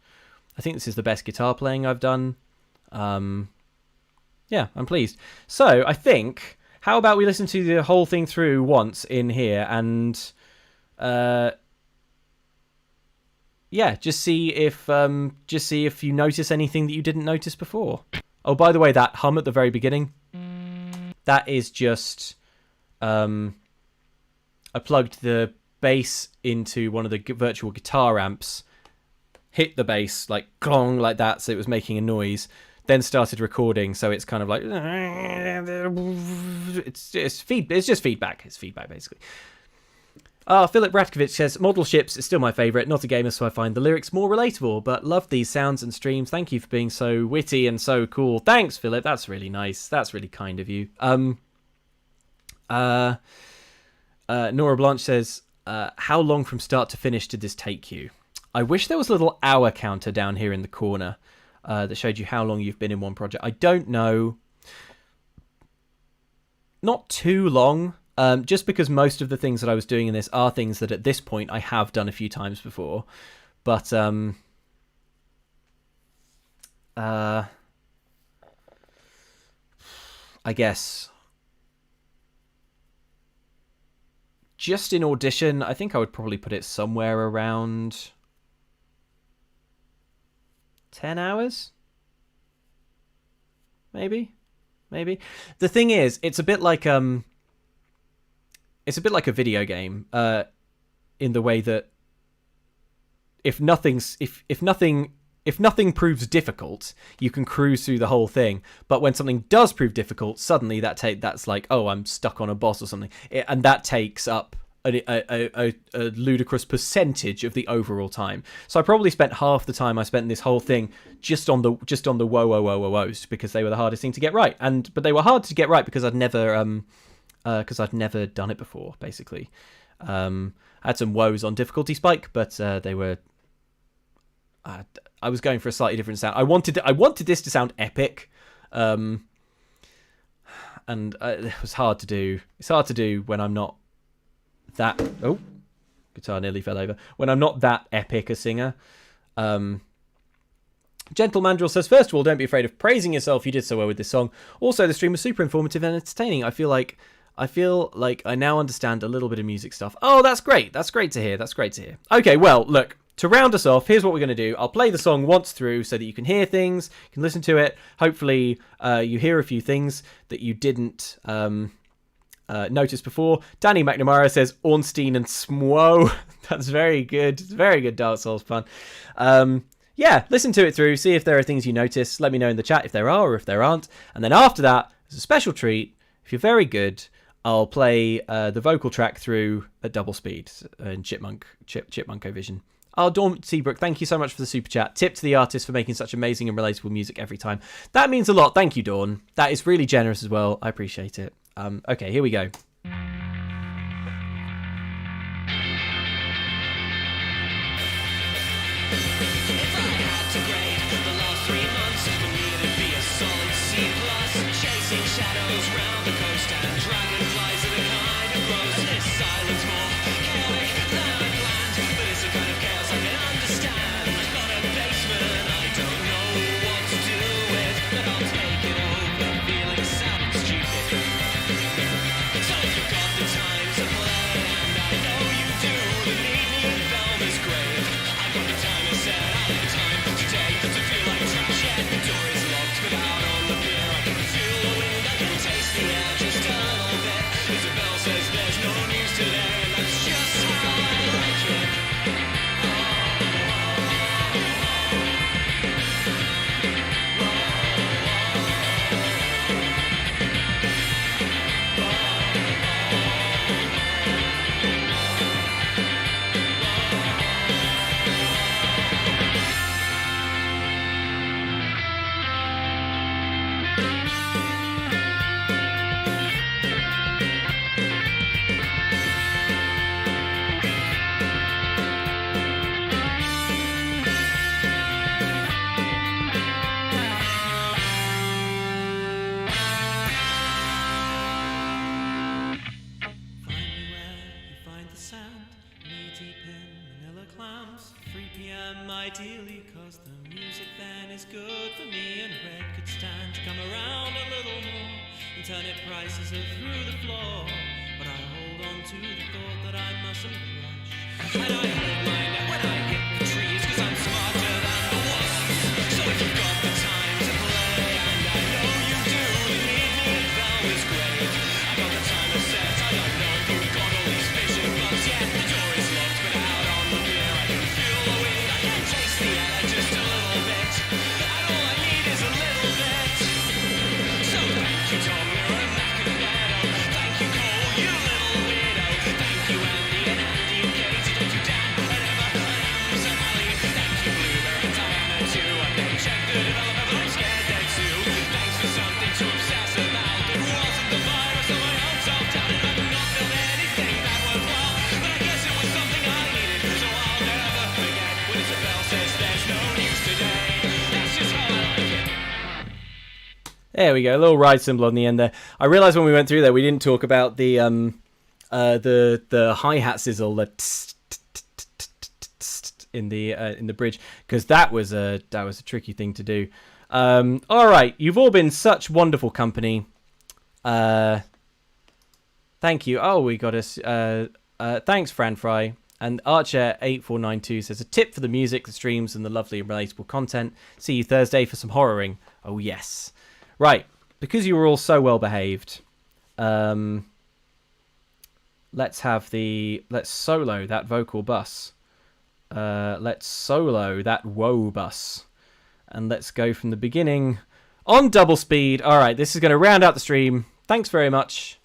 guitar playing I've done. Yeah, I'm pleased. So I think, how about we listen to the whole thing through once in here and just see if you notice anything that you didn't notice before. Oh, by the way, that hum at the very beginning, that is just I plugged the bass into one of the virtual guitar amps, hit the bass like clong like that, so it was making a noise. Then started recording, so it's kind of like it's just feedback. It's feedback basically. Philip Ratkovich says, Model Ships is still my favourite. Not a gamer, so I find the lyrics more relatable, but love these sounds and streams. Thank you for being so witty and so cool. Thanks, Philip. That's really nice. That's really kind of you. Nora Blanche says, how long from start to finish did this take you? I wish there was a little hour counter down here in the corner that showed you how long you've been in one project. I don't know. Not too long. Just because most of the things that I was doing in this are things that at this point I have done a few times before. But I guess just in Audition, I think I would probably put it somewhere around 10 hours? Maybe. The thing is, it's a bit like a video game, in the way that if nothing proves difficult, you can cruise through the whole thing. But when something does prove difficult, suddenly that's like, oh, I'm stuck on a boss or something, and that takes up a ludicrous percentage of the overall time. So I probably spent half the time I spent in this whole thing just on the woes, because they were the hardest thing to get right. But they were hard to get right because I'd never done it before, basically. I had some woes on difficulty spike, but they were... I was going for a slightly different sound. I wanted this to sound epic, and it was hard to do. It's hard to do when I'm not that... Oh, guitar nearly fell over. When I'm not that epic a singer. Gentle Mandrill says, first of all, don't be afraid of praising yourself. You did so well with this song. Also, the stream was super informative and entertaining. I feel like I now understand a little bit of music stuff. Oh, that's great. That's great to hear. Okay, well, look, to round us off, here's what we're going to do. I'll play the song once through so that you can hear things, you can listen to it. Hopefully, you hear a few things that you didn't notice before. Danny McNamara says, Ornstein and Smo. That's very good. It's very good Dark Souls fun. Yeah, listen to it through, see if there are things you notice. Let me know in the chat if there are or if there aren't. And then after that, as a special treat, if you're very good, I'll play the vocal track through at double speed in Chipmunko Vision. Oh, Dawn Seabrook, thank you so much for the super chat. Tip to the artist for making such amazing and relatable music every time. That means a lot. Thank you, Dawn. That is really generous as well. I appreciate it. Okay, here we go. So Ideally, cause the music then is good for me, and red could stand to come around a little more. Internet prices are through the floor, but I hold on to the thought that I mustn't rush. And I hold my neck when I hit the trees, cause I'm smarter than the woes. So if you've got the time to play, and I know you do, then meet me at Velma's grave. I got the time to set, I don't know who've got all these fishing bugs yet. The door is locked, but out on the pier I can feel the wind. Taste the air just a little bit, and all I need is a little bit. So thank you, Tom, you're a Macadero. Thank you, Cole, you little weirdo. Thank you, Andy and Katie. Thank you, Dan and Emma and Ams and Ali. Thank you, Blueberry and Diana too. I then checked the developer, but I'm scared they're too. Thanks for something to obsess about. It wasn't the virus on my own self-doubt, and I've not done anything that worthwhile, but I guess it was something I needed, so I'll never forget when Isabel says there's no news today. That's just how I like it. There we go, a little ride cymbal on the end there. I realised when we went through there we didn't talk about the hi-hat sizzle, the in the bridge, because that was a tricky thing to do. All right, you've all been such wonderful company. Thank you. Oh, we got us. Thanks, Fran Fry. And Archer8492 says, a tip for the music, the streams, and the lovely and relatable content. See you Thursday for some horroring. Oh, yes. Right. Because you were all so well behaved, let's solo that vocal bus. Let's solo that woe bus. And let's go from the beginning on double speed. All right. This is going to round out the stream. Thanks very much.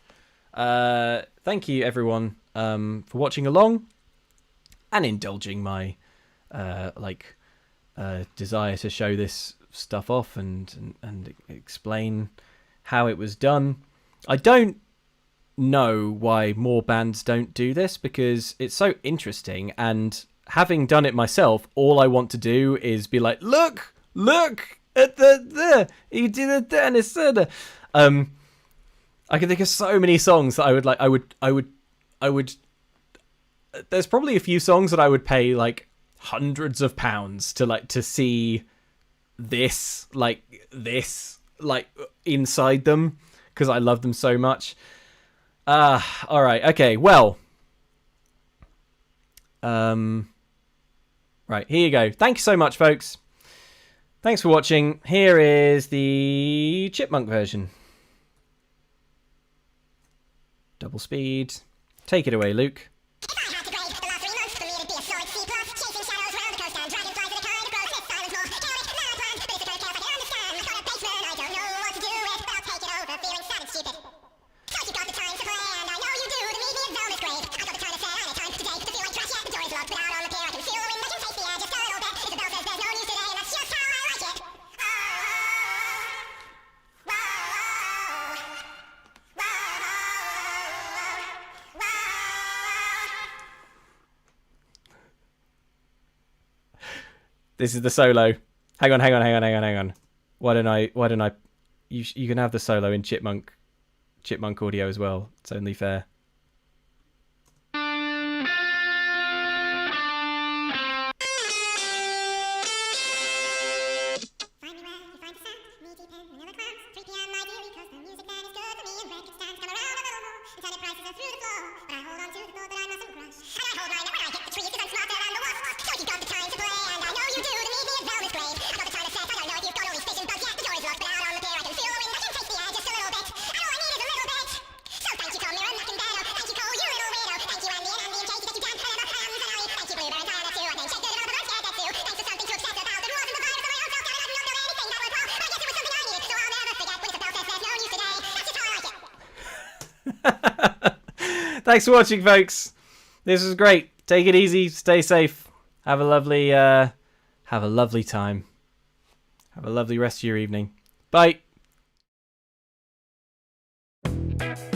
Thank you, everyone, for watching along and indulging my desire to show this stuff off and explain how it was done. I don't know why more bands don't do this, because it's so interesting, and having done it myself, all I want to do is be like, look at the you did it there, and it's there. I can think of so many songs that I would like. I would. There's probably a few songs that I would pay like hundreds of pounds to see this inside them, because I love them so much. All right, okay, well, right, here you go. Thank you so much, folks. Thanks for watching. Here is the chipmunk version. Double speed. Take it away, Luke. This is the solo. Hang on. Why don't I? You can have the solo in chipmunk audio as well. It's only fair. Thanks for watching, folks. This was great. Take it easy. Stay safe. Have a lovely time. Have a lovely rest of your evening. Bye. Bye.